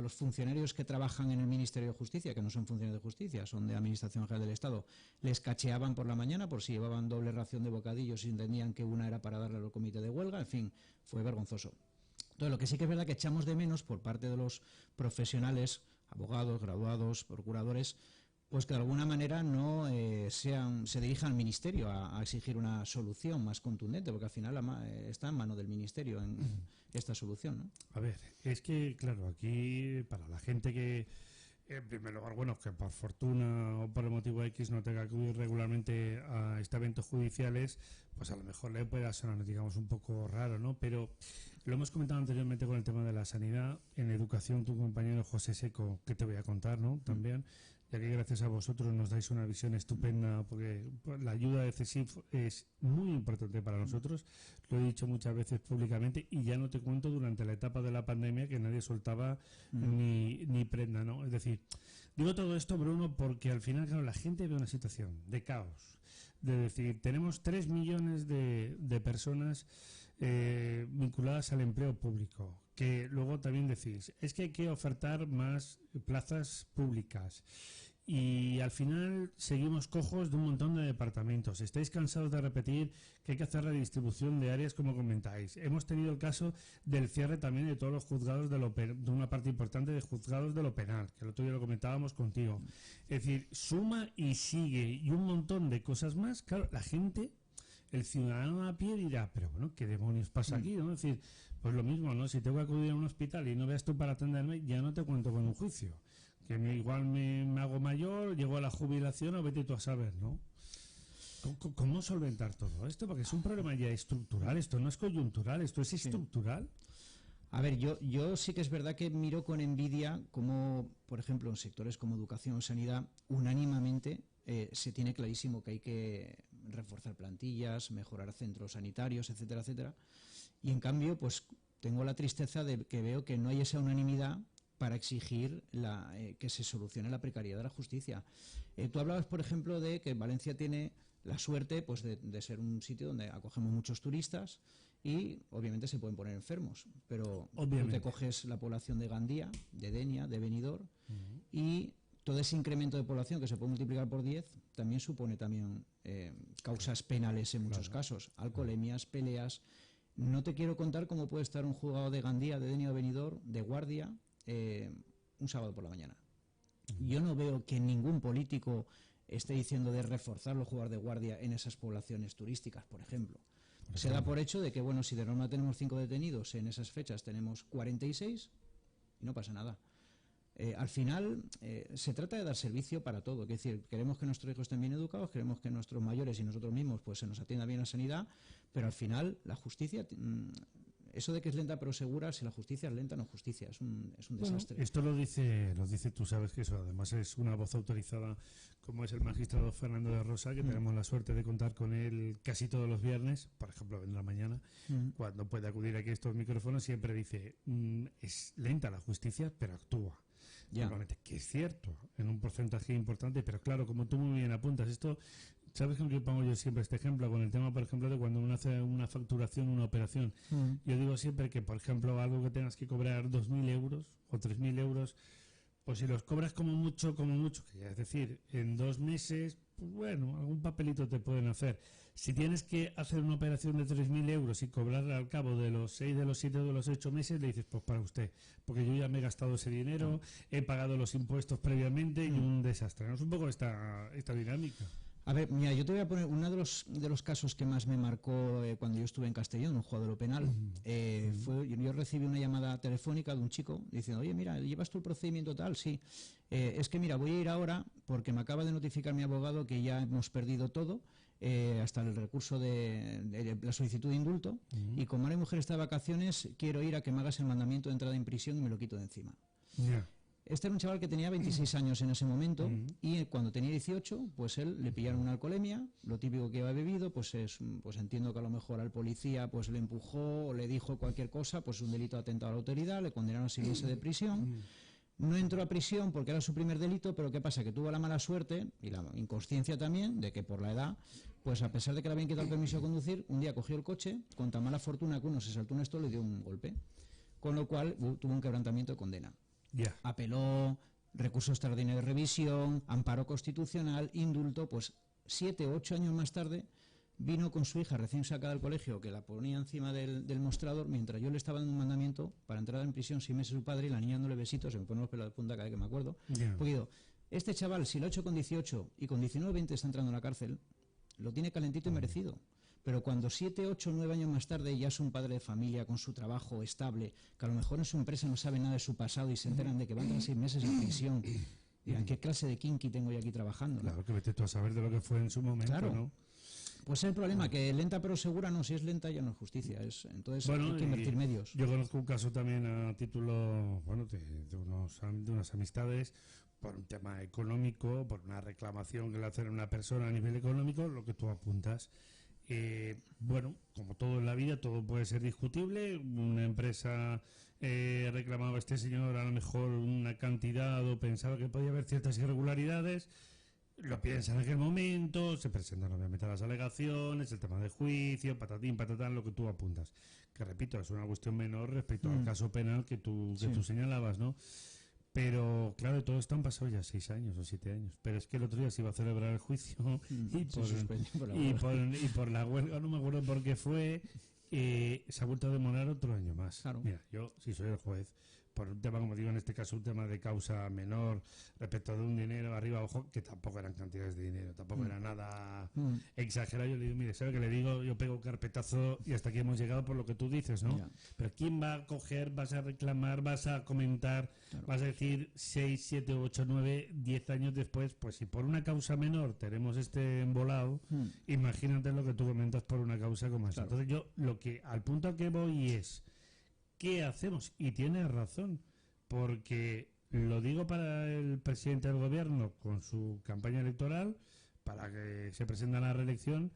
funcionarios que trabajan en el Ministerio de Justicia, que no son funcionarios de justicia, son de Administración General del Estado, les cacheaban por la mañana por si llevaban doble ración de bocadillos y entendían que una era para darle al comité de huelga. En fin, fue vergonzoso. Entonces, lo que sí que es verdad que echamos de menos por parte de los profesionales, abogados, graduados, procuradores, pues que de alguna manera no se dirijan al Ministerio a exigir una solución más contundente, porque al final está en mano del Ministerio en esta solución, ¿no? A ver, es que, claro, aquí para la gente que, en primer lugar, bueno, que por fortuna o por el motivo X no tenga que acudir regularmente a eventos judiciales, pues a lo mejor le pueda sonar, digamos, un poco raro, ¿no? Pero lo hemos comentado anteriormente con el tema de la sanidad. En educación, tu compañero José Seco, que te voy a contar, ¿no? También ya que gracias a vosotros nos dais una visión estupenda, porque la ayuda de CESIF es muy importante para nosotros, lo he dicho muchas veces públicamente, y ya no te cuento durante la etapa de la pandemia que nadie soltaba ni prenda, ¿no? Es decir, digo todo esto, Bruno, porque al final, claro, la gente ve una situación de caos, de decir, tenemos 3 millones de personas vinculadas al empleo público, que luego también decís, es que hay que ofertar más plazas públicas, y al final seguimos cojos de un montón de departamentos. Estáis cansados de repetir que hay que hacer la distribución de áreas, como comentáis. Hemos tenido el caso del cierre también de todos los juzgados de una parte importante de juzgados de lo penal, que el otro día lo comentábamos contigo. Es decir, suma y sigue, y un montón de cosas más. Claro, la gente, el ciudadano a pie dirá, pero bueno, ¿qué demonios pasa aquí? ¿No? Es decir, pues lo mismo, ¿no? Si tengo que acudir a un hospital y no veas tú para atenderme, ya no te cuento con un juicio. Que igual me hago mayor, llego a la jubilación o vete tú a saber, ¿no? ¿Cómo solventar todo esto? Porque es un problema ya estructural, esto no es coyuntural, esto es estructural. A ver, yo sí que es verdad que miro con envidia cómo, por ejemplo, en sectores como educación o sanidad, unánimemente se tiene clarísimo que hay que reforzar plantillas, mejorar centros sanitarios, etcétera, etcétera. Y en cambio, pues tengo la tristeza de que veo que no hay esa unanimidad para exigir que se solucione la precariedad de la justicia. Tú hablabas, por ejemplo, de que Valencia tiene la suerte pues de ser un sitio donde acogemos muchos turistas y obviamente se pueden poner enfermos, pero tú te coges la población de Gandía, de Denia, de Benidorm, y todo ese incremento de población que se puede multiplicar por 10 también supone causas penales en muchos casos, alcoholemias, peleas. No te quiero contar cómo puede estar un juzgado de Gandía, de Denia o de Benidorm de guardia un sábado por la mañana. Yo no veo que ningún político esté diciendo de reforzar los juzgados de guardia en esas poblaciones turísticas, por ejemplo. Se da por hecho de que, bueno, si de norma tenemos 5 detenidos, en esas fechas tenemos 46 y no pasa nada. Al final se trata de dar servicio para todo, es decir, queremos que nuestros hijos estén bien educados, queremos que nuestros mayores y nosotros mismos pues se nos atienda bien la sanidad, pero al final la justicia, eso de que es lenta pero segura, si la justicia es lenta no es justicia, es un desastre. Bueno, esto lo dice tú sabes que eso además es una voz autorizada, como es el magistrado Fernando de Rosa, que tenemos la suerte de contar con él casi todos los viernes, por ejemplo vendrá mañana, cuando puede acudir aquí a estos micrófonos, siempre dice, es lenta la justicia pero actúa. Normalmente, que es cierto, en un porcentaje importante, pero claro, como tú muy bien apuntas, esto, ¿sabes con qué pongo yo siempre este ejemplo? Con el tema, por ejemplo, de cuando uno hace una facturación, una operación. Yo digo siempre que, por ejemplo, algo que tengas que cobrar 2.000 euros o 3.000 euros, pues si los cobras como mucho, que es decir, en 2 meses, pues bueno, algún papelito te pueden hacer. Si tienes que hacer una operación de 3.000 euros y cobrarla al cabo de los 6, de los 7 o de los 8 meses, le dices, pues para usted, porque yo ya me he gastado ese dinero, he pagado los impuestos previamente y un desastre. ¿No? Es un poco esta dinámica. A ver, mira, yo te voy a poner uno de los casos que más me marcó cuando yo estuve en Castellón, un juzgado de lo penal. Yo recibí una llamada telefónica de un chico diciendo, oye, mira, ¿llevas tú el procedimiento tal? Sí. Es que mira, voy a ir ahora porque me acaba de notificar mi abogado que ya hemos perdido todo, hasta el recurso de la solicitud de indulto, y como ahora mi mujer está de vacaciones, quiero ir a que me hagas el mandamiento de entrada en prisión y me lo quito de encima. Este era un chaval que tenía 26 años en ese momento y cuando tenía 18, pues él le pillaron una alcoholemia, lo típico que había bebido, pues entiendo que a lo mejor al policía pues le empujó o le dijo cualquier cosa, pues un delito de atentado a la autoridad, le condenaron a 6 meses de prisión. No entró a prisión porque era su primer delito, pero ¿qué pasa? Que tuvo la mala suerte y la inconsciencia también de que por la edad, pues a pesar de que le habían quitado el permiso de conducir, un día cogió el coche, con tan mala fortuna que uno se saltó un esto, le dio un golpe, con lo cual tuvo un quebrantamiento de condena. Apeló, recurso extraordinario de revisión, amparo constitucional, indulto, pues 7 o 8 años más tarde vino con su hija recién sacada del colegio, que la ponía encima del mostrador, mientras yo le estaba dando un mandamiento para entrar en prisión 6 meses su padre y la niña dándole besitos, se me ponen los pelos de punta cada vez que me acuerdo. Porque digo, este chaval, si lo ha hecho con 18 y con 19 o 20 está entrando en la cárcel, lo tiene calentito y merecido. Pero cuando 7, 8, 9 años más tarde ya es un padre de familia con su trabajo estable, que a lo mejor en su empresa no sabe nada de su pasado y se enteran de que van a entrar 6 meses en prisión, dirán, ¿qué clase de kinky tengo yo aquí trabajando? Claro, que vete tú a saber de lo que fue en su momento, claro. ¿no? Pues el problema, que lenta pero segura no, si es lenta ya no es justicia, entonces hay que invertir medios. Yo conozco un caso también a título de unas amistades, por un tema económico, por una reclamación que le hacen a una persona a nivel económico, lo que tú apuntas. Bueno, como todo en la vida, todo puede ser discutible. Una empresa reclamaba a este señor a lo mejor una cantidad o pensaba que podía haber ciertas irregularidades. Lo piensa en aquel momento, se presentan obviamente las alegaciones, el tema de juicio, patatín, patatán, lo que tú apuntas. Que repito, es una cuestión menor respecto al caso penal que tú señalabas, ¿no? Pero claro, todo esto han pasado ya 6 años o 7 años. Pero es que el otro día se iba a celebrar el juicio y por la huelga, no me acuerdo por qué fue, se ha vuelto a demorar otro año más. Claro. Mira, yo si soy el juez, por un tema, como digo, en este caso un tema de causa menor respecto de un dinero arriba ojo, que tampoco eran cantidades de dinero, tampoco era nada exagerado. Yo le digo, mire, ¿sabe qué le digo? Yo pego carpetazo y hasta aquí hemos llegado por lo que tú dices, ¿no? Pero ¿quién va a coger, vas a reclamar, vas a comentar, vas a decir 6, 7, 8, 9, 10 años después? Pues si por una causa menor tenemos este embolado, imagínate lo que tú comentas por una causa como esta. Entonces yo, al punto al que voy es, ¿qué hacemos? Y tienes razón, porque lo digo para el presidente del gobierno con su campaña electoral, para que se presente a la reelección,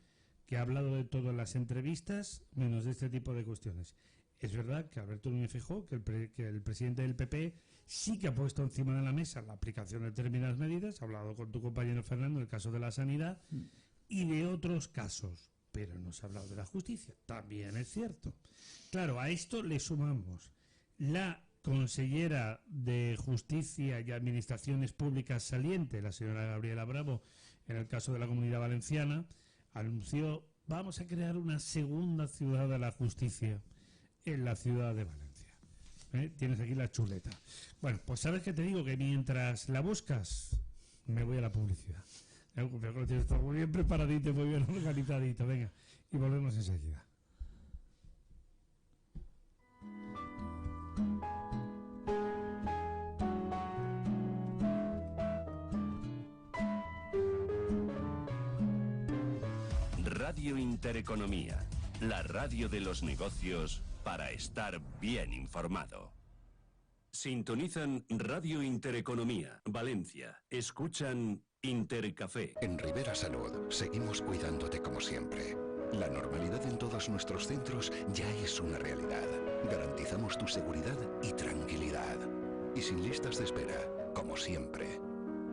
que ha hablado de todo en las entrevistas, menos de este tipo de cuestiones. Es verdad que Alberto Núñez Feijóo, que el presidente del PP, sí que ha puesto encima de la mesa la aplicación de determinadas medidas, ha hablado con tu compañero Fernando en el caso de la sanidad y de otros casos, pero no se ha hablado de la justicia, también es cierto. Claro, a esto le sumamos la consellera de Justicia y Administraciones Públicas saliente, la señora Gabriela Bravo, en el caso de la Comunidad Valenciana, anunció, vamos a crear una segunda ciudad de la justicia en la ciudad de Valencia. Tienes aquí la chuleta. Bueno, pues sabes que te digo que mientras la buscas, me voy a la publicidad. Está muy bien preparadito, muy bien organizadito. Venga, y volvemos enseguida. Radio Intereconomía, la radio de los negocios para estar bien informado. Sintonizan Radio Intereconomía, Valencia. Escuchan Intercafé. En Rivera Salud seguimos cuidándote como siempre. La normalidad en todos nuestros centros ya es una realidad. Garantizamos tu seguridad y tranquilidad. Y sin listas de espera, como siempre.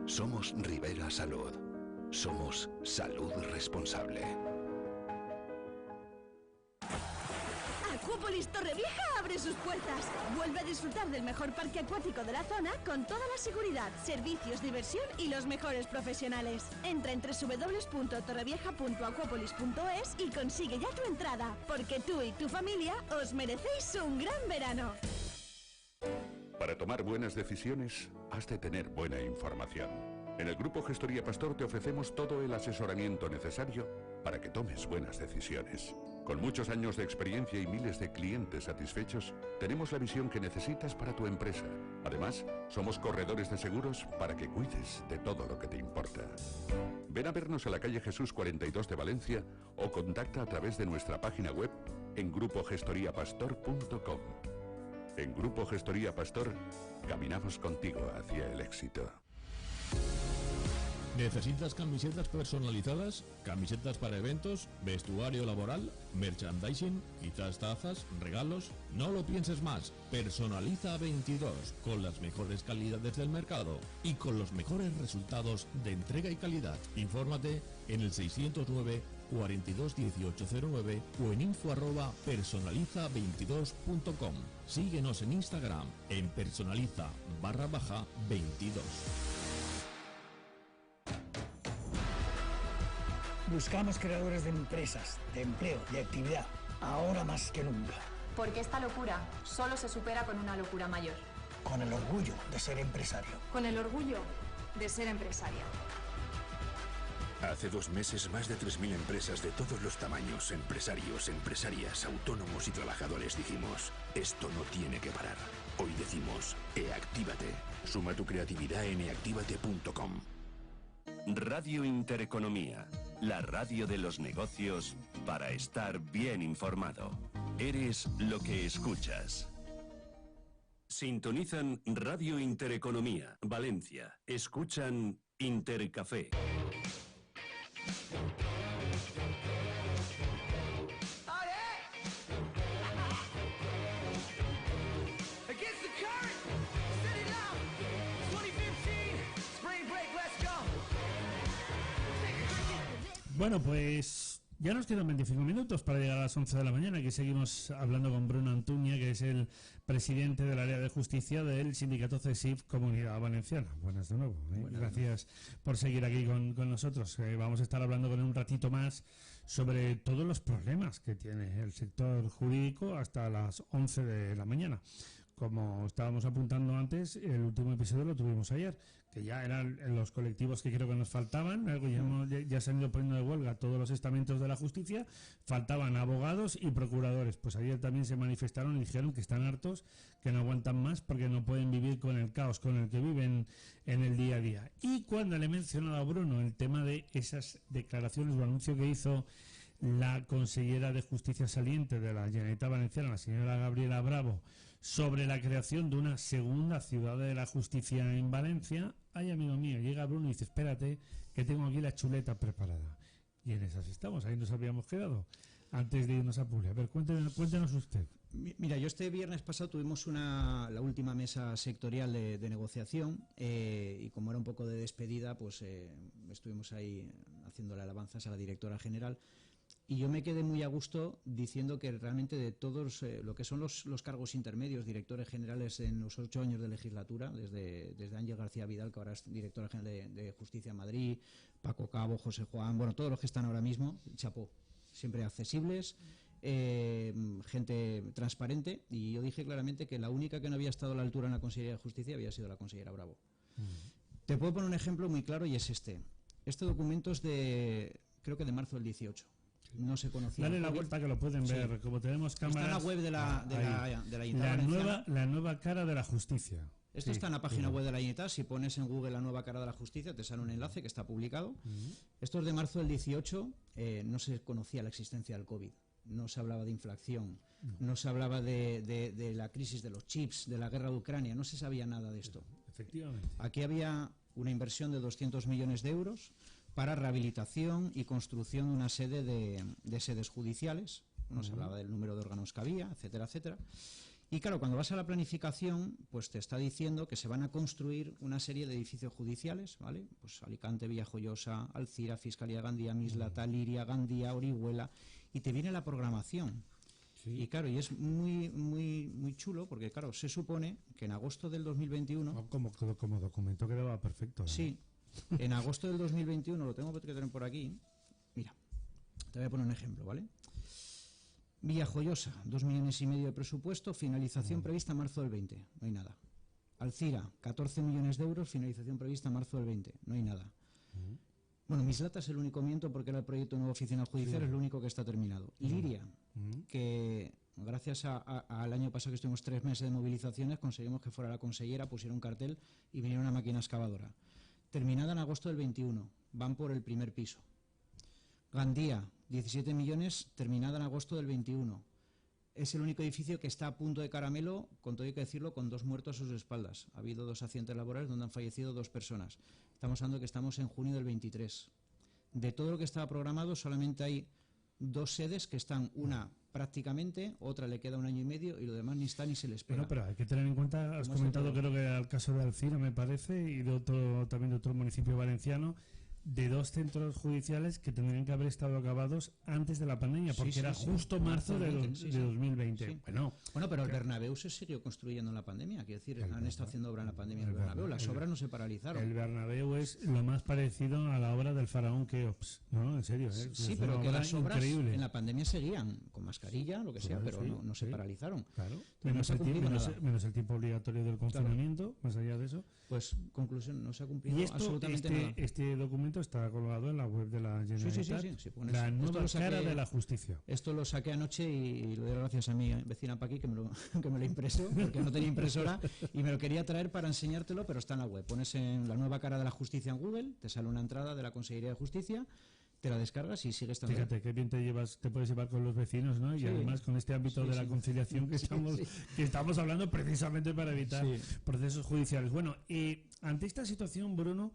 Somos Rivera Salud. Somos salud responsable. Acuópolis Torrevieja abre sus puertas. Vuelve a disfrutar del mejor parque acuático de la zona con toda la seguridad, servicios, diversión y los mejores profesionales. Entra en www.torrevieja.acuópolis.es y consigue ya tu entrada, porque tú y tu familia os merecéis un gran verano. Para tomar buenas decisiones, has de tener buena información. En el Grupo Gestoría Pastor te ofrecemos todo el asesoramiento necesario para que tomes buenas decisiones. Con muchos años de experiencia y miles de clientes satisfechos, tenemos la visión que necesitas para tu empresa. Además, somos corredores de seguros para que cuides de todo lo que te importa. Ven a vernos a la calle Jesús 42 de Valencia o contacta a través de nuestra página web en grupogestoriapastor.com. En Grupo Gestoría Pastor, caminamos contigo hacia el éxito. ¿Necesitas camisetas personalizadas? ¿Camisetas para eventos? ¿Vestuario laboral? ¿Merchandising? ¿Quizás tazas? ¿Regalos? No lo pienses más. Personaliza 22 con las mejores calidades del mercado y con los mejores resultados de entrega y calidad. Infórmate en el 609 42 1809 o en info@personaliza22.com. Síguenos en Instagram en personaliza_22. Buscamos creadores de empresas, de empleo, de actividad, ahora más que nunca. Porque esta locura solo se supera con una locura mayor. Con el orgullo de ser empresario. Con el orgullo de ser empresaria. Hace 2 meses, más de 3.000 empresas de todos los tamaños, empresarios, empresarias, autónomos y trabajadores dijimos, esto no tiene que parar. Hoy decimos, eactívate. Suma tu creatividad en eactívate.com. Radio Intereconomía, la radio de los negocios para estar bien informado. Eres lo que escuchas. Sintonizan Radio Intereconomía, Valencia. Escuchan Intercafé. Bueno, pues ya nos quedan 25 minutos para llegar a las 11 de la mañana. Aquí seguimos hablando con Bruno Antuña, que es el presidente del área de justicia del sindicato CESIF Comunidad Valenciana. Buenas de nuevo. Gracias por seguir aquí con nosotros. Vamos a estar hablando con él un ratito más sobre todos los problemas que tiene el sector jurídico hasta las 11 de la mañana. Como estábamos apuntando antes, el último episodio lo tuvimos ayer, que ya eran los colectivos que creo que nos faltaban. Ya se han ido poniendo de huelga todos los estamentos de la justicia, faltaban abogados y procuradores. Pues ayer también se manifestaron y dijeron que están hartos, que no aguantan más porque no pueden vivir con el caos con el que viven en el día a día. Y cuando le he mencionado a Bruno el tema de esas declaraciones o anuncio que hizo la consellera de Justicia saliente de la Generalitat Valenciana, la señora Gabriela Bravo, sobre la creación de una segunda ciudad de la justicia en Valencia, ay, amigo mío, llega Bruno y dice, espérate, que tengo aquí la chuleta preparada. Y en esas estamos, ahí nos habíamos quedado, antes de irnos a Publi. A ver, cuéntenos usted. Mira, yo este viernes pasado tuvimos la última mesa sectorial de negociación y como era un poco de despedida, pues estuvimos ahí haciéndole alabanzas a la directora general. Y yo me quedé muy a gusto diciendo que realmente de todos lo que son los cargos intermedios, directores generales en los 8 años de legislatura, desde Ángel García Vidal, que ahora es directora general de Justicia en Madrid, Paco Cabo, José Juan, bueno, todos los que están ahora mismo, chapó, siempre accesibles, gente transparente, y yo dije claramente que la única que no había estado a la altura en la Consellería de Justicia había sido la consellera Bravo. Te puedo poner un ejemplo muy claro y es este. Este documento es creo que de marzo del 18. No se conocía. Dale la vuelta que lo pueden ver, sí. Como tenemos cámaras. Está en la web de la nueva cara de la justicia. Esto está en la página web de la Generalitat. Si pones en Google la nueva cara de la justicia, te sale un enlace que está publicado. Esto es de marzo del 18. No se conocía la existencia del COVID. No se hablaba de inflación. No se hablaba de la crisis de los chips, de la guerra de Ucrania. No se sabía nada de esto. Efectivamente. Aquí había una inversión de 200 millones de euros para rehabilitación y construcción de una sede de sedes judiciales. No se hablaba del número de órganos que había, etcétera, etcétera. Y claro, cuando vas a la planificación, pues te está diciendo que se van a construir una serie de edificios judiciales, ¿vale? Pues Alicante, Villajoyosa, Alcira, Fiscalía Gandía, Mislata, Liria, Gandía, Orihuela, y te viene la programación. Sí. Y claro, y es muy chulo, porque claro, se supone que en agosto del 2021... Como documento quedaba perfecto, ¿no? Sí. En agosto del 2021, lo tengo que tener por aquí. Mira, te voy a poner un ejemplo, ¿vale? Villajoyosa, 2,5 millones de presupuesto, finalización prevista marzo del 20, no hay nada. Alcira, 14 millones de euros, finalización prevista marzo del 20, no hay nada. Bueno, Mislata es el único miento porque era el proyecto de nueva oficina judicial, es lo único que está terminado. Liria, que gracias al año pasado que estuvimos 3 meses de movilizaciones, conseguimos que fuera la consellera, pusiera un cartel y viniera una máquina excavadora. Terminada en agosto del 21, van por el primer piso. Gandía, 17 millones, terminada en agosto del 21. Es el único edificio que está a punto de caramelo, con todo hay que decirlo, con 2 muertos a sus espaldas. Ha habido 2 accidentes laborales donde han fallecido 2 personas. Estamos hablando que estamos en junio del 23. De todo lo que estaba programado, solamente hay 2 sedes que están, una prácticamente, otra le queda 1 año y medio y lo demás ni está ni se le espera. Bueno, pero hay que tener en cuenta, has comentado creo que al caso de Alcira, me parece, y también de otro municipio valenciano, de 2 centros judiciales que tendrían que haber estado acabados antes de la pandemia, porque era justo marzo de 2020. Sí. Bueno, pero el Bernabéu se siguió construyendo en la pandemia, quiero decir, han estado haciendo obra en la pandemia en el Bernabéu, las obras no se paralizaron. El Bernabéu es lo más parecido a la obra del faraón Keops, ¿no? En serio, ¿eh? Sí, pero que las obras increíble. En la pandemia seguían, con mascarilla, lo que sea, pero no se paralizaron. Claro, menos el tiempo obligatorio del confinamiento, más allá de eso. Pues, conclusión, no se ha cumplido absolutamente nada. Este documento está colgado en la web de la Generalitat. Sí. La nueva cara de la justicia. Esto lo saqué anoche y lo doy gracias a mi vecina Paqui que me lo impresó, porque no tenía impresora y me lo quería traer para enseñártelo, pero está en la web. Pones en la nueva cara de la justicia en Google, te sale una entrada de la Consellería de Justicia te la descargas y sigues también. Fíjate, qué bien te puedes llevar con los vecinos, ¿no? Y Sí. además con este ámbito de la conciliación que estamos hablando precisamente para evitar procesos judiciales. Bueno, ante esta situación, Bruno,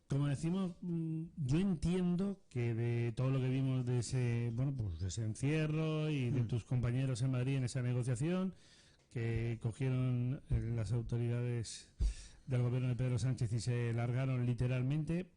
como decimos, yo entiendo que de todo lo que vimos de ese, de ese encierro y de tus compañeros en Madrid en esa negociación que cogieron las autoridades del gobierno de Pedro Sánchez y se largaron literalmente,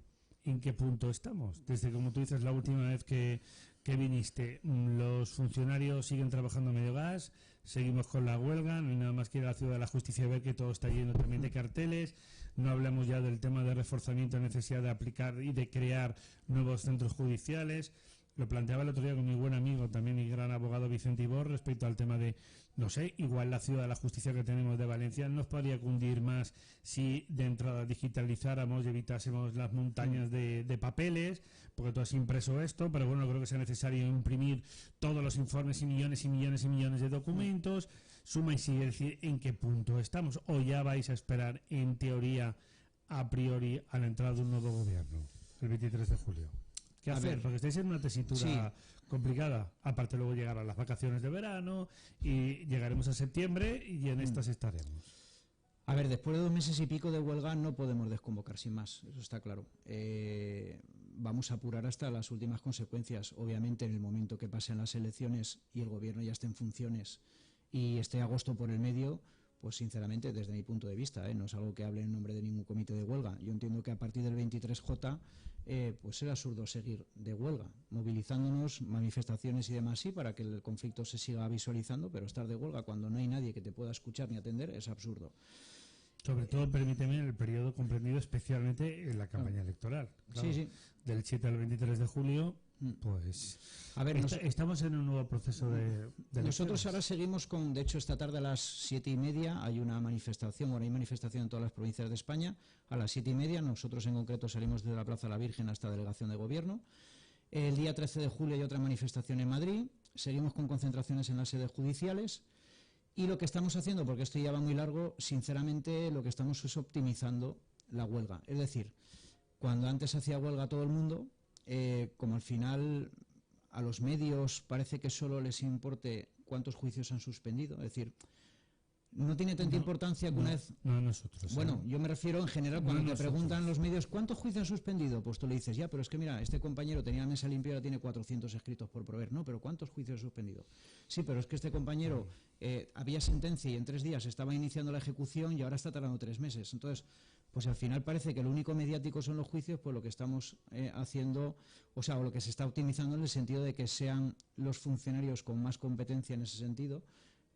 ¿en qué punto estamos? Desde, como tú dices, la última vez que viniste, los funcionarios siguen trabajando a medio gas, seguimos con la huelga, no hay nada más que ir a la Ciudad de la Justicia y ver que todo está lleno también de carteles, no hablamos ya del tema de reforzamiento, necesidad de aplicar y de crear nuevos centros judiciales. Lo planteaba el otro día con mi buen amigo también y gran abogado Vicente Ibor respecto al tema de, no sé, igual la Ciudad de la Justicia que tenemos de Valencia nos podría cundir más si de entrada digitalizáramos y evitásemos las montañas de papeles, porque tú has impreso esto, pero bueno, creo que sea necesario imprimir todos los informes y millones y millones y millones de documentos. Suma y sigue, decir, ¿en qué punto estamos? ¿O ya vais a esperar, en teoría, a priori, a la entrada de un nuevo gobierno, el 23 de julio? ¿Qué hacer? Porque estáis en una tesitura complicada. Aparte luego llegarán las vacaciones de verano y llegaremos a septiembre y en estas estaremos. A ver, después de 2 meses y pico de huelga no podemos desconvocar sin más, eso está claro. Vamos a apurar hasta las últimas consecuencias. Obviamente, en el momento que pasen las elecciones y el gobierno ya esté en funciones y esté agosto por el medio, pues sinceramente, desde mi punto de vista, no es algo que hable en nombre de ningún comité de huelga. Yo entiendo que a partir del 23J pues es absurdo seguir de huelga, movilizándonos, manifestaciones y demás sí, para que el conflicto se siga visualizando, pero estar de huelga cuando no hay nadie que te pueda escuchar ni atender es absurdo. Sobre todo, permíteme, en el periodo comprendido especialmente en la campaña electoral. Claro, del 7 al 23 de julio, pues a ver, estamos en un nuevo proceso de nosotros ahora seguimos con, de hecho esta tarde a las 7:30 hay una manifestación, hay manifestación en todas las provincias de España, a las 7:30, nosotros en concreto salimos de la Plaza de la Virgen hasta Delegación de Gobierno. El día 13 de julio hay otra manifestación en Madrid, seguimos con concentraciones en las sedes judiciales y lo que estamos haciendo, porque esto ya va muy largo, sinceramente lo que estamos es optimizando la huelga, es decir, cuando antes hacía huelga todo el mundo, como al final a los medios parece que solo les importe cuántos juicios han suspendido, es decir, no tiene tanta importancia que una vez... No nosotros. Bueno, yo me refiero en general cuando te preguntan los medios ¿cuántos juicios han suspendido? Pues tú le dices, ya, pero es que mira, este compañero tenía la mesa limpia y ahora tiene 400 escritos por proveer. No, pero ¿cuántos juicios ha suspendido? Sí, pero es que este compañero había sentencia y en 3 días estaba iniciando la ejecución y ahora está tardando 3 meses. Entonces, pues al final parece que lo único mediático son los juicios, pues lo que estamos haciendo, o sea, o lo que se está optimizando en el sentido de que sean los funcionarios con más competencia en ese sentido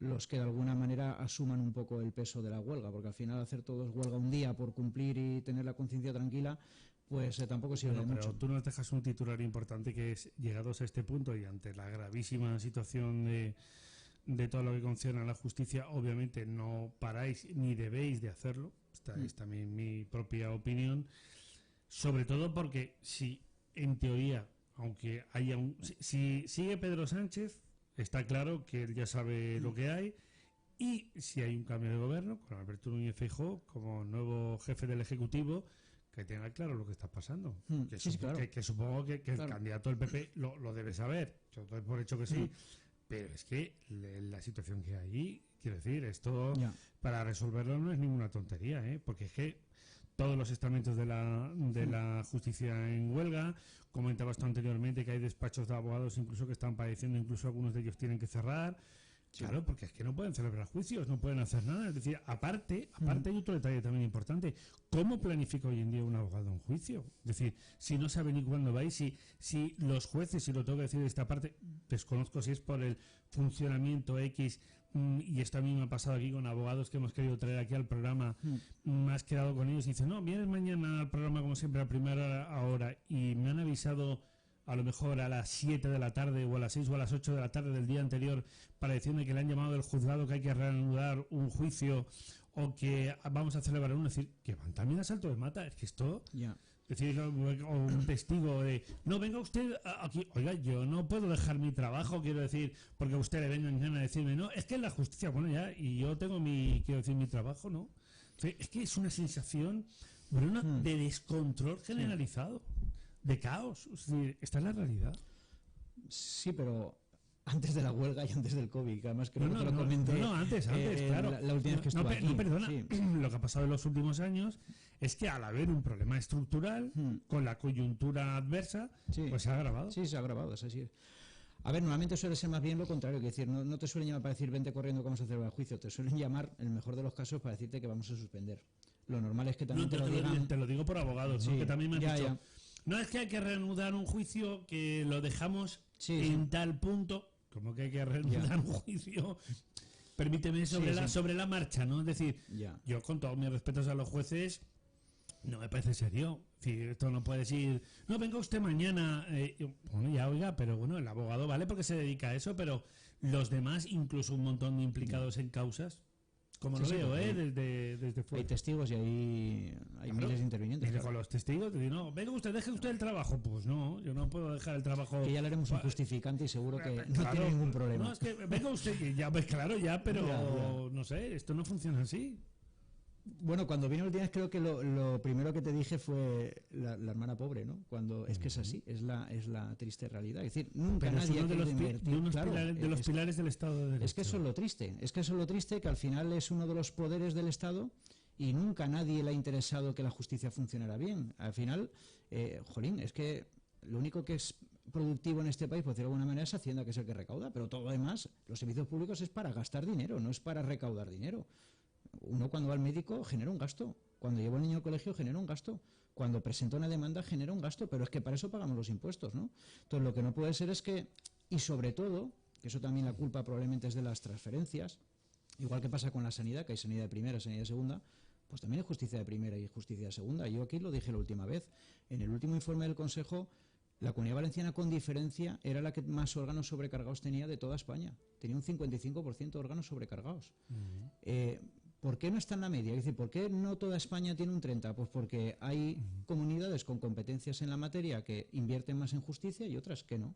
los que de alguna manera asuman un poco el peso de la huelga, porque al final hacer todos huelga un día por cumplir y tener la conciencia tranquila, pues tampoco sirve de mucho. Pero tú nos dejas un titular importante que es, llegados a este punto y ante la gravísima situación de todo lo que concierne a la justicia, obviamente no paráis ni debéis de hacerlo, esta es también mi propia opinión, sobre todo porque si en teoría, aunque haya si sigue Pedro Sánchez, está claro que él ya sabe lo que hay y si hay un cambio de gobierno con Alberto Núñez Feijóo como nuevo jefe del Ejecutivo, que tenga claro lo que está pasando. Que supongo que el candidato del PP lo debe saber. Yo doy por hecho que sí, pero es que la situación que hay ahí, quiero decir, esto para resolverlo no es ninguna tontería, porque es que todos los estamentos de la justicia en huelga. Comentabas tú anteriormente que hay despachos de abogados incluso que están padeciendo, incluso algunos de ellos tienen que cerrar. Claro, porque es que no pueden celebrar juicios, no pueden hacer nada. Es decir, aparte hay otro detalle también importante. ¿Cómo planifica hoy en día un abogado un juicio? Es decir, si no sabe ni cuándo va y si los jueces, y lo tengo que decir de esta parte, desconozco si es por el funcionamiento X, y esto a mí me ha pasado aquí con abogados que hemos querido traer aquí al programa, me has quedado con ellos y dicen, no, vienes mañana al programa como siempre a primera hora y me han avisado a lo mejor a las 7 de la tarde o a las 6 o a las 8 de la tarde del día anterior para decirme que le han llamado del juzgado que hay que reanudar un juicio o que vamos a celebrar uno, es decir, que van también a salto de mata, es que esto... Es decir, o un testigo de, no, venga usted aquí, oiga, yo no puedo dejar mi trabajo, quiero decir, porque a usted le vengan a decirme, no, es que es la justicia, bueno, ya, y yo tengo mi trabajo, ¿no? Es que es una sensación, Bruna, de descontrol generalizado. de caos. Es decir, esta es la realidad. Sí, pero antes de la huelga y antes del COVID, que además creo No, que te lo no, comenté. no, antes, claro. La última vez que estuve aquí. No, perdona. Sí. Lo que ha pasado en los últimos años es que al haber un problema estructural, con la coyuntura adversa, pues se ha agravado. Sí, se ha agravado, es así. A ver, normalmente suele ser más bien lo contrario, que decir, no te suelen llamar para decir vente corriendo que vamos a hacer el juicio, te suelen llamar, en el mejor de los casos, para decirte que vamos a suspender. Lo normal es que también te lo digan. Te lo digo por abogados, Sí, ¿no? Que también me han dicho. ya. No es que hay que reanudar un juicio que lo dejamos en tal punto, como que hay que reanudar un juicio. Permíteme sobre la marcha, ¿no? Es decir, yo con todos mis respetos a los jueces, no me parece serio. Es decir, esto no puede decir, no, venga usted mañana. Bueno, ya oiga, pero bueno, el abogado vale porque se dedica a eso, pero los demás, incluso un montón de implicados en causas, como lo veo, desde fuera. Hay testigos y hay miles de intervinientes. Y con los testigos te digo, no, venga usted, deje usted el trabajo. Pues no, yo no puedo dejar el trabajo. Que ya le haremos un justificante y seguro que no tiene ningún problema. No, es que venga usted, que ya, pues claro, ya, pero no sé, esto no funciona así. Bueno, cuando vino el día creo que lo primero que te dije fue la hermana pobre, ¿no? Cuando es que es así, es la triste realidad. Es decir, nunca pero nadie es uno de los pilares del Estado de Derecho. Es que eso es lo triste, que al final es uno de los poderes del Estado y nunca nadie le ha interesado que la justicia funcionara bien. Al final, es que lo único que es productivo en este país, por decirlo de alguna manera, es Hacienda, que es el que recauda, pero todo lo demás, los servicios públicos es para gastar dinero, no es para recaudar dinero. Uno cuando va al médico genera un gasto, cuando lleva al niño al colegio genera un gasto, cuando presenta una demanda genera un gasto, pero es que para eso pagamos los impuestos, ¿no? Entonces lo que no puede ser es que, y sobre todo, que eso también la culpa probablemente es de las transferencias, igual que pasa con la sanidad, que hay sanidad de primera, sanidad de segunda, pues también hay justicia de primera y justicia de segunda. Yo aquí lo dije la última vez, en el último informe del Consejo, la Comunidad Valenciana con diferencia era la que más órganos sobrecargados tenía de toda España, tenía un 55% de órganos sobrecargados. ¿Por qué no está en la media? Es decir, ¿por qué no toda España tiene un 30%? Pues porque hay comunidades con competencias en la materia que invierten más en justicia y otras que no.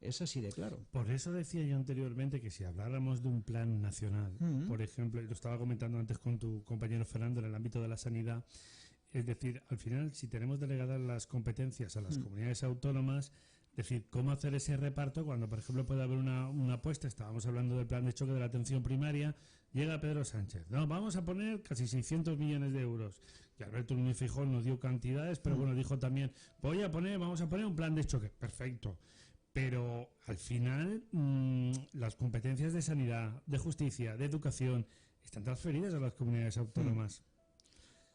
Es así de claro. Por eso decía yo anteriormente que si habláramos de un plan nacional, por ejemplo, y lo estaba comentando antes con tu compañero Fernando en el ámbito de la sanidad, es decir, al final, si tenemos delegadas las competencias a las comunidades autónomas, es decir, cómo hacer ese reparto cuando, por ejemplo, puede haber una apuesta. Estábamos hablando del plan de choque de la atención primaria. Llega Pedro Sánchez. No, vamos a poner casi 600 millones de euros. Y Alberto Núñez Feijóo nos dio cantidades, pero bueno, dijo también, vamos a poner un plan de choque. Perfecto. Pero al final, las competencias de sanidad, de justicia, de educación, están transferidas a las comunidades autónomas.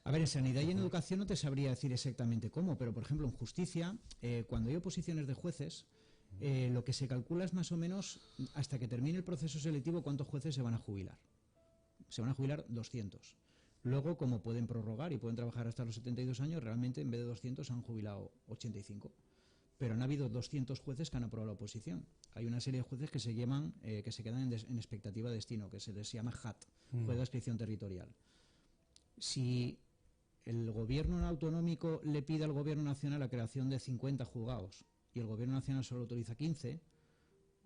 A ver, en sanidad y en educación no te sabría decir exactamente cómo, pero por ejemplo en justicia, cuando hay oposiciones de jueces, lo que se calcula es más o menos hasta que termine el proceso selectivo cuántos jueces se van a jubilar. Se van a jubilar 200. Luego, como pueden prorrogar y pueden trabajar hasta los 72 años, realmente en vez de 200 se han jubilado 85. Pero han habido 200 jueces que han aprobado la oposición. Hay una serie de jueces que se quedan en expectativa de destino, que se les llama JAT, Juez de Adscripción Territorial. Si el gobierno autonómico le pide al gobierno nacional la creación de 50 juzgados y el gobierno nacional solo autoriza 15,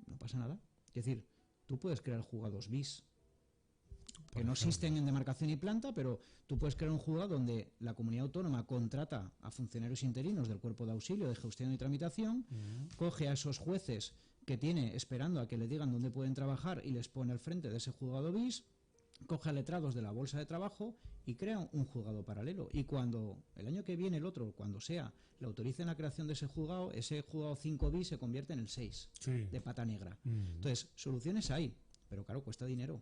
no pasa nada. Es decir, tú puedes crear juzgados bis, que no existen en demarcación y planta, pero tú puedes crear un juzgado donde la comunidad autónoma contrata a funcionarios interinos del cuerpo de auxilio, de gestión y tramitación, coge a esos jueces que tiene esperando a que le digan dónde pueden trabajar y les pone al frente de ese juzgado bis, coge a letrados de la bolsa de trabajo y crea un juzgado paralelo. Y cuando el año que viene, el otro, cuando sea, le autoricen la creación de ese juzgado 5 bis se convierte en el 6 de pata negra. Entonces, soluciones hay, pero claro, cuesta dinero.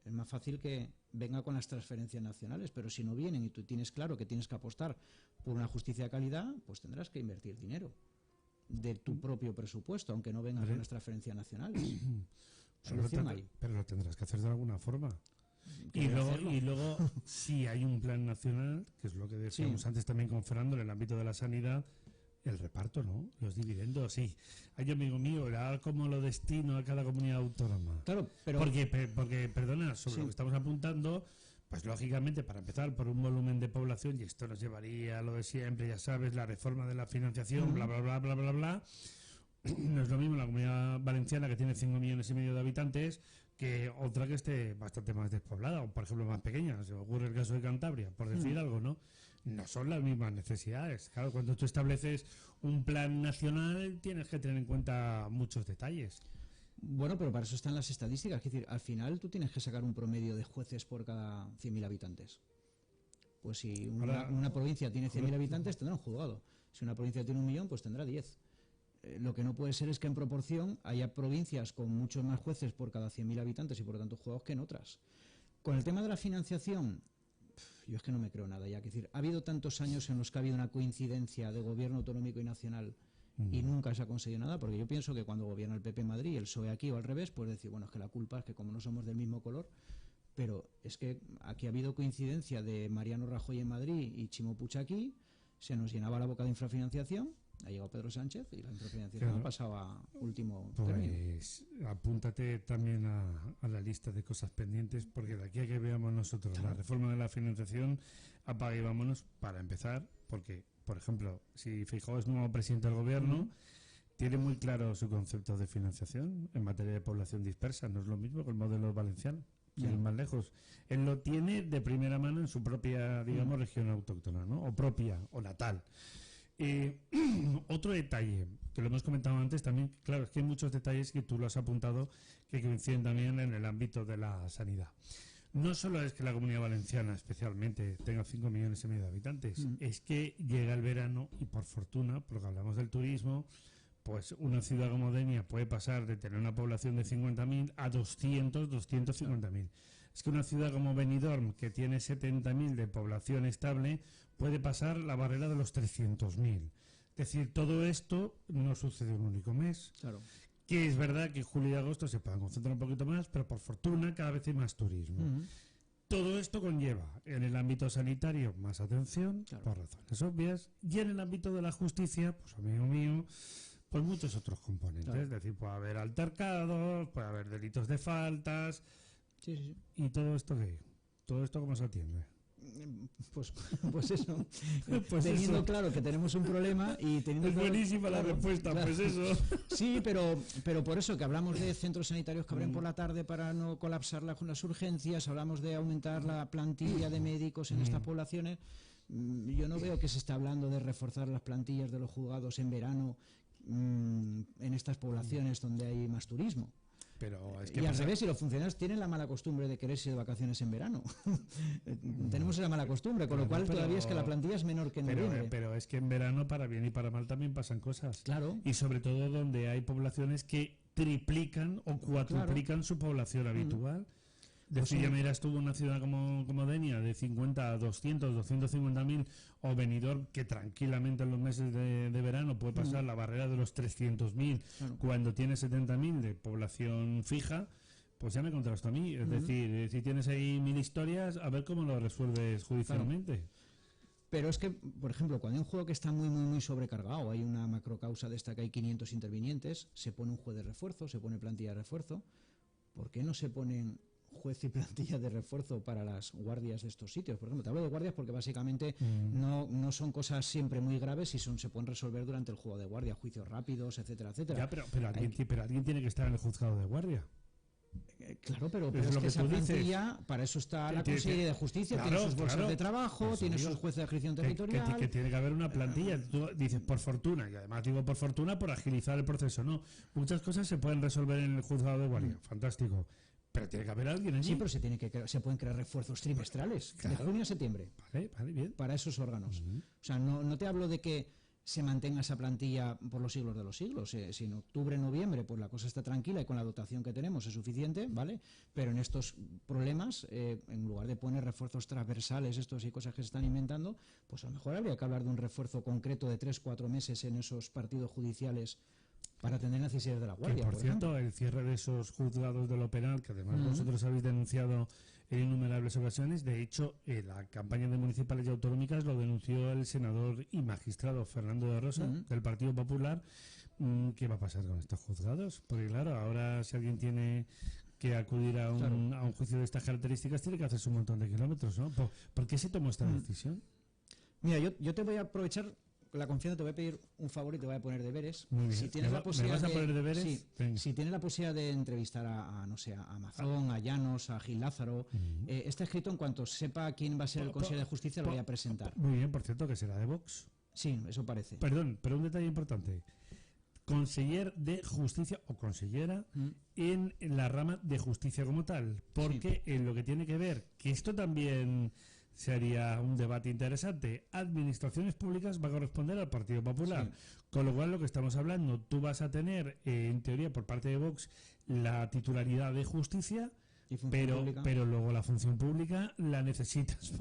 Es más fácil que venga con las transferencias nacionales, pero si no vienen y tú tienes claro que tienes que apostar por una justicia de calidad, pues tendrás que invertir dinero de tu propio presupuesto, aunque no vengan con las transferencias nacionales. Pero lo tendrás que hacer de alguna forma. Y luego, si hay un plan nacional, que es lo que decíamos antes también con Fernando en el ámbito de la sanidad, el reparto, ¿no? Los dividendos, sí. Ay, amigo mío, era como lo destino a cada comunidad autónoma. Claro, pero... Porque perdona, sobre lo que estamos apuntando, pues lógicamente, para empezar, por un volumen de población, y esto nos llevaría a lo de siempre, ya sabes, la reforma de la financiación, bla, bla, bla, bla, bla, bla. No es lo mismo la comunidad valenciana, que tiene 5,5 millones de habitantes, que otra que esté bastante más despoblada, o por ejemplo más pequeña. Se me ocurre el caso de Cantabria, por decir algo, ¿no? no son las mismas necesidades. Claro, cuando tú estableces un plan nacional tienes que tener en cuenta muchos detalles. Bueno, pero para eso están las estadísticas. Es decir, al final tú tienes que sacar un promedio de jueces por cada 100.000 habitantes. Pues si una provincia tiene 100.000 habitantes, tendrá un juzgado. Si una provincia tiene 1 millón, pues tendrá 10. Lo que no puede ser es que en proporción haya provincias con muchos más jueces por cada 100.000 habitantes y por lo tanto juzgados que en otras. Con el tema de la financiación, yo es que no me creo nada ya. Es decir, ha habido tantos años en los que ha habido una coincidencia de gobierno autonómico y nacional y nunca se ha conseguido nada, porque yo pienso que cuando gobierna el PP en Madrid y el PSOE aquí o al revés, pues decir, bueno, es que la culpa es que como no somos del mismo color, pero es que aquí ha habido coincidencia de Mariano Rajoy en Madrid y Chimo Puig aquí, se nos llenaba la boca de infrafinanciación, ha llegado Pedro Sánchez y la infrafinanciación ha pasado a último término. Pues apúntate también a la lista de cosas pendientes, porque de aquí a que veamos nosotros la reforma de la financiación, apaga y vámonos para empezar, porque, por ejemplo, si Feijóo es nuevo presidente del gobierno, tiene muy claro su concepto de financiación en materia de población dispersa, no es lo mismo que el modelo valenciano. Más lejos. Él lo tiene de primera mano en su propia, digamos, región autóctona, ¿no? O propia, o natal. Otro detalle, que lo hemos comentado antes también, claro, es que hay muchos detalles que tú lo has apuntado que coinciden también en el ámbito de la sanidad. No solo es que la Comunidad Valenciana especialmente tenga 5,5 millones de habitantes, es que llega el verano y por fortuna, porque hablamos del turismo, pues una ciudad como Denia puede pasar de tener una población de 50.000 a 250.000. Es que una ciudad como Benidorm, que tiene 70.000 de población estable, puede pasar la barrera de los 300.000. Es decir, todo esto no sucede en un único mes. Claro. Que es verdad que julio y agosto se pueden concentrar un poquito más, pero por fortuna cada vez hay más turismo. Todo esto conlleva en el ámbito sanitario más atención, por razones obvias, y en el ámbito de la justicia, pues amigo mío, pues muchos otros componentes. Es decir, puede haber altercados, puede haber delitos de faltas. ¿Y todo esto qué? ¿Todo esto cómo se atiende? Pues eso. Pues teniendo eso. Claro que tenemos un problema y teniendo es buenísima la respuesta, pues eso. Sí, pero por eso que hablamos de centros sanitarios que abren por la tarde para no colapsar las urgencias, hablamos de aumentar la plantilla de médicos en estas poblaciones. Yo no veo que se está hablando de reforzar las plantillas de los juzgados en verano en estas poblaciones donde hay más turismo. Pero es que y al revés, si los funcionarios tienen la mala costumbre de querer irse de vacaciones en verano. Tenemos esa mala costumbre, con lo cual todavía es que la plantilla es menor que en noviembre. Pero es que en verano, para bien y para mal, también pasan cosas. Claro. Y sobre todo donde hay poblaciones que triplican o cuatruplican su población habitual. Decir, ya miras tú una ciudad como Denia, de 50 a 200, 250.000, o Benidorm, que tranquilamente en los meses de verano puede pasar la barrera de los 300.000, cuando tiene 70.000 de población fija, pues ya me contaste a mí. Es decir, si tienes ahí 1.000 historias, a ver cómo lo resuelves judicialmente. Pero es que, por ejemplo, cuando hay un juego que está muy sobrecargado, hay una macrocausa de esta que hay 500 intervinientes, se pone un juez de refuerzo, se pone plantilla de refuerzo. ¿Por qué no se ponen juez y plantilla de refuerzo para las guardias de estos sitios? Por ejemplo, te hablo de guardias porque básicamente no son cosas siempre muy graves y se pueden resolver durante el juego de guardia, juicios rápidos, etcétera, etcétera. Ya, pero alguien tiene que estar en el juzgado de guardia. Claro, pero es que esa plantilla, para eso está la Consejería de Justicia, tiene sus bolsas de trabajo, tiene sus jueces de adscripción territorial. Que tiene que haber una plantilla. Tú dices por fortuna, y además digo por fortuna por agilizar el proceso. No, muchas cosas se pueden resolver en el juzgado de guardia. Fantástico. Pero tiene que haber alguien allí. Sí, pero se pueden crear refuerzos trimestrales, de junio a septiembre. Vale, bien. Para esos órganos. O sea, no te hablo de que se mantenga esa plantilla por los siglos de los siglos. Si en octubre, noviembre, pues la cosa está tranquila y con la dotación que tenemos es suficiente, ¿vale? Pero en estos problemas, en lugar de poner refuerzos transversales, estos y cosas que se están inventando, pues a lo mejor habría que hablar de un refuerzo concreto de 3-4 meses en esos partidos judiciales para atender necesidades de la guardia. Que, por cierto, el cierre de esos juzgados de lo penal, que además vosotros habéis denunciado en innumerables ocasiones, de hecho, la campaña de municipales y autonómicas lo denunció el senador y magistrado Fernando de Rosa, del Partido Popular. ¿Qué va a pasar con estos juzgados? Porque claro, ahora si alguien tiene que acudir a un juicio de estas características, tiene que hacerse un montón de kilómetros, ¿no? ¿Por qué se tomó esta decisión? Mira, yo te voy a aprovechar la confianza te voy a pedir un favor y te voy a poner deberes. Muy bien. Si tienes la ¿Me posibilidad vas a poner deberes? Sí, si tienes la posibilidad de entrevistar a no sé, a Amazon, a Llanos, a Gil Lázaro, está escrito en cuanto sepa quién va a ser el consejero de justicia, lo voy a presentar. Muy bien, por cierto, que será de Vox. Sí, eso parece. Perdón, pero un detalle importante. Conseller de justicia o consellera en la rama de justicia como tal, porque en lo que tiene que ver, que esto también sería un debate interesante, administraciones públicas va a corresponder al Partido Popular, con lo cual lo que estamos hablando, tú vas a tener en teoría por parte de Vox la titularidad de justicia, pero luego la función pública la necesitas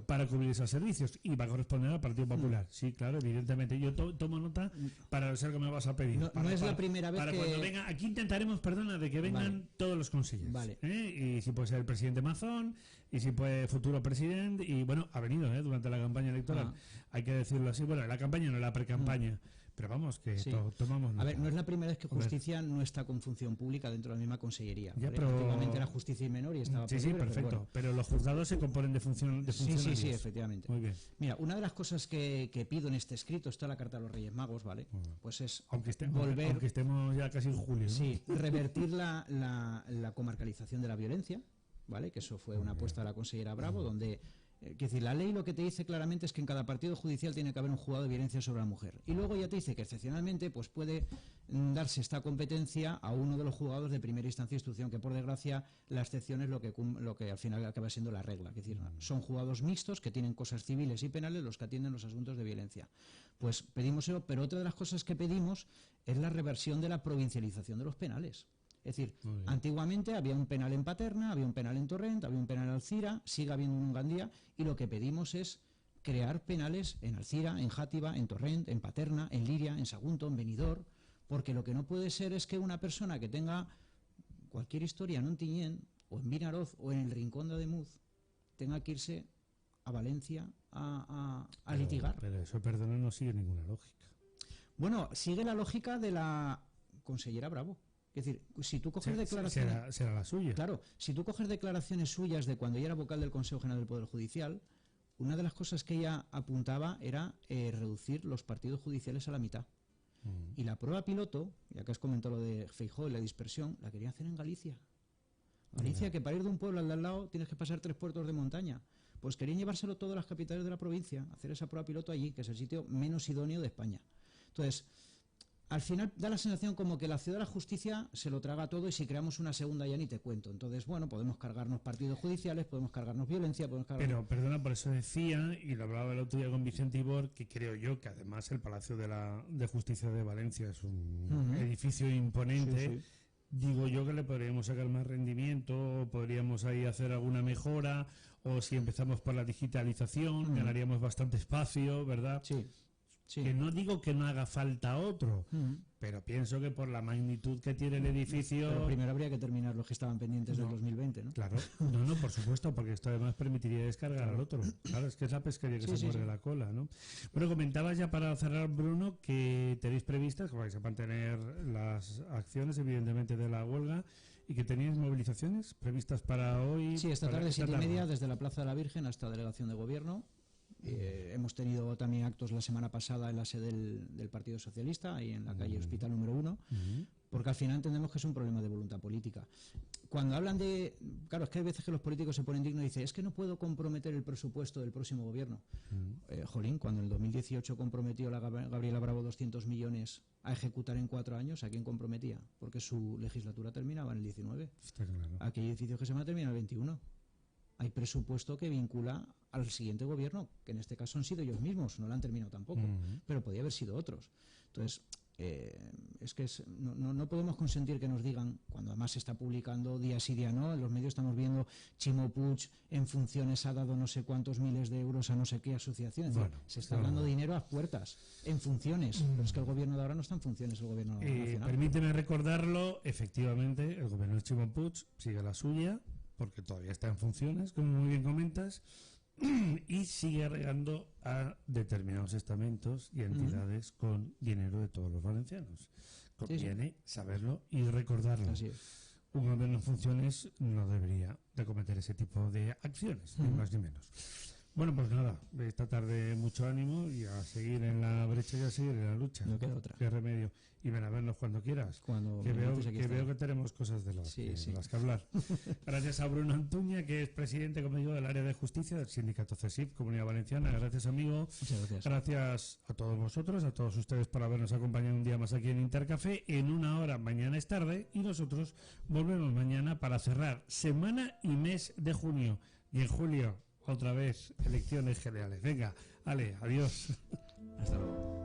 para cubrir esos servicios y va a corresponder al Partido Popular. Sí, claro, evidentemente. Yo tomo nota para lo que me vas a pedir. No es la primera vez que... Cuando venga, aquí intentaremos, de que vengan todos los consejeros. Vale. Y si puede ser el presidente Mazón, y si puede futuro presidente, y bueno, ha venido durante la campaña electoral. Hay que decirlo así. Bueno, la campaña no, la precampaña. Pero vamos, que tomamos nota. A ver, no es la primera vez que justicia no está con función pública dentro de la misma consellería. Ya, pero... Antiguamente era justicia y menor y estaba... Sí, perfecto. Pero los juzgados se componen de funcionarios. Sí, efectivamente. Muy bien. Mira, una de las cosas que pido en este escrito, está la carta de los Reyes Magos, ¿vale? Pues es aunque estemos ya casi en julio, ¿no? Sí, revertir la comarcalización de la violencia, ¿vale? Que eso fue una apuesta de la consellera Bravo, donde... Quiero decir, la ley lo que te dice claramente es que en cada partido judicial tiene que haber un juzgado de violencia sobre la mujer. Y luego ya te dice que excepcionalmente pues puede darse esta competencia a uno de los juzgados de primera instancia de instrucción, que por desgracia la excepción es lo que al final acaba siendo la regla. Es decir, son juzgados mixtos que tienen cosas civiles y penales los que atienden los asuntos de violencia. Pues pedimos eso, pero otra de las cosas que pedimos es la reversión de la provincialización de los penales. Es decir, antiguamente había un penal en Paterna, había un penal en Torrent, había un penal en Alcira, sigue habiendo uno en Gandía, y lo que pedimos es crear penales en Alcira, en Játiva, en Torrent, en Paterna, en Liria, en Sagunto, en Benidorm, porque lo que no puede ser es que una persona que tenga cualquier historia en Ontinyent, o en Vinaroz, o en el Rincón de Ademuz, tenga que irse a Valencia a litigar. Pero eso, perdona, no sigue ninguna lógica. Bueno, sigue la lógica de la consellera Bravo. Es decir, si tú coges declaraciones... Será la suya. Claro, si tú coges declaraciones suyas de cuando ella era vocal del Consejo General del Poder Judicial, una de las cosas que ella apuntaba era reducir los partidos judiciales a la mitad. Y la prueba piloto, ya que has comentado lo de Feijóo y la dispersión, la querían hacer en Galicia. Galicia, que para ir de un pueblo al de al lado tienes que pasar 3 puertos de montaña. Pues querían llevárselo todo a las capitales de la provincia, hacer esa prueba piloto allí, que es el sitio menos idóneo de España. Entonces... Al final da la sensación como que la ciudad de la justicia se lo traga todo y si creamos una segunda ya ni te cuento. Entonces, bueno, podemos cargarnos partidos judiciales, podemos cargarnos violencia, podemos cargarnos... Pero, perdona, por eso decía, y lo hablaba el otro día con Vicente Ibor, que creo yo que además el Palacio de Justicia de Valencia es un edificio imponente. Sí. Digo yo que le podríamos sacar más rendimiento, podríamos ahí hacer alguna mejora, o si empezamos por la digitalización, ganaríamos bastante espacio, ¿verdad? Sí. Que no digo que no haga falta otro, pero pienso que por la magnitud que tiene el edificio... Pero primero habría que terminar los que estaban pendientes del 2020, ¿no? Claro, no, por supuesto, porque esto además permitiría descargar al otro. Claro, es que es la pesquería que se muerde la cola, ¿no? Bueno, comentabas ya para cerrar, Bruno, que tenéis previstas, que vais a mantener las acciones, evidentemente, de la huelga, y que tenéis movilizaciones previstas para hoy. Sí, esta tarde, 7:30, desde la Plaza de la Virgen hasta Delegación de Gobierno. Hemos tenido también actos la semana pasada en la sede del Partido Socialista, ahí en la calle Hospital número 1, porque al final entendemos que es un problema de voluntad política. Cuando hablan de... Claro, es que hay veces que los políticos se ponen dignos y dicen, es que no puedo comprometer el presupuesto del próximo gobierno. Jolín, cuando en el 2018 comprometió la Gabriela Bravo 200 millones a ejecutar en 4 años, ¿a quién comprometía? Porque su legislatura terminaba en el 19. Está claro. Aquí hay edificios que se van a terminar en el 21. Hay presupuesto que vincula al siguiente gobierno, que en este caso han sido ellos mismos, no lo han terminado tampoco, pero podía haber sido otros. Entonces, es que no podemos consentir que nos digan, cuando además se está publicando día sí día no, en los medios estamos viendo Chimo Puig en funciones ha dado no sé cuántos miles de euros a no sé qué asociación. Se está dando dinero a puertas, en funciones, pero es que el gobierno de ahora no está en funciones, el gobierno nacional. Permíteme recordarlo, efectivamente, el gobierno de Chimo Puig sigue la suya, porque todavía está en funciones, como muy bien comentas, y sigue agregando a determinados estamentos y entidades con dinero de todos los valencianos. Conviene saberlo y recordarlo. Así es. Un gobierno en funciones no debería de cometer ese tipo de acciones, ni más ni menos. Bueno, pues nada, esta tarde mucho ánimo y a seguir en la brecha y a seguir en la lucha. No queda otra. Qué remedio. Y ven a vernos cuando quieras. Que veo que tenemos cosas de las que hablar. Gracias a Bruno Antuña, que es presidente, como digo, del área de justicia del sindicato CESIF, Comunidad Valenciana. Gracias, amigo. Muchas gracias. Gracias a todos vosotros, a todos ustedes por habernos acompañado un día más aquí en Intercafé. En una hora, mañana es tarde, y nosotros volvemos mañana para cerrar semana y mes de junio. Y en julio, otra vez, elecciones generales. Venga, Ale, adiós. Hasta luego.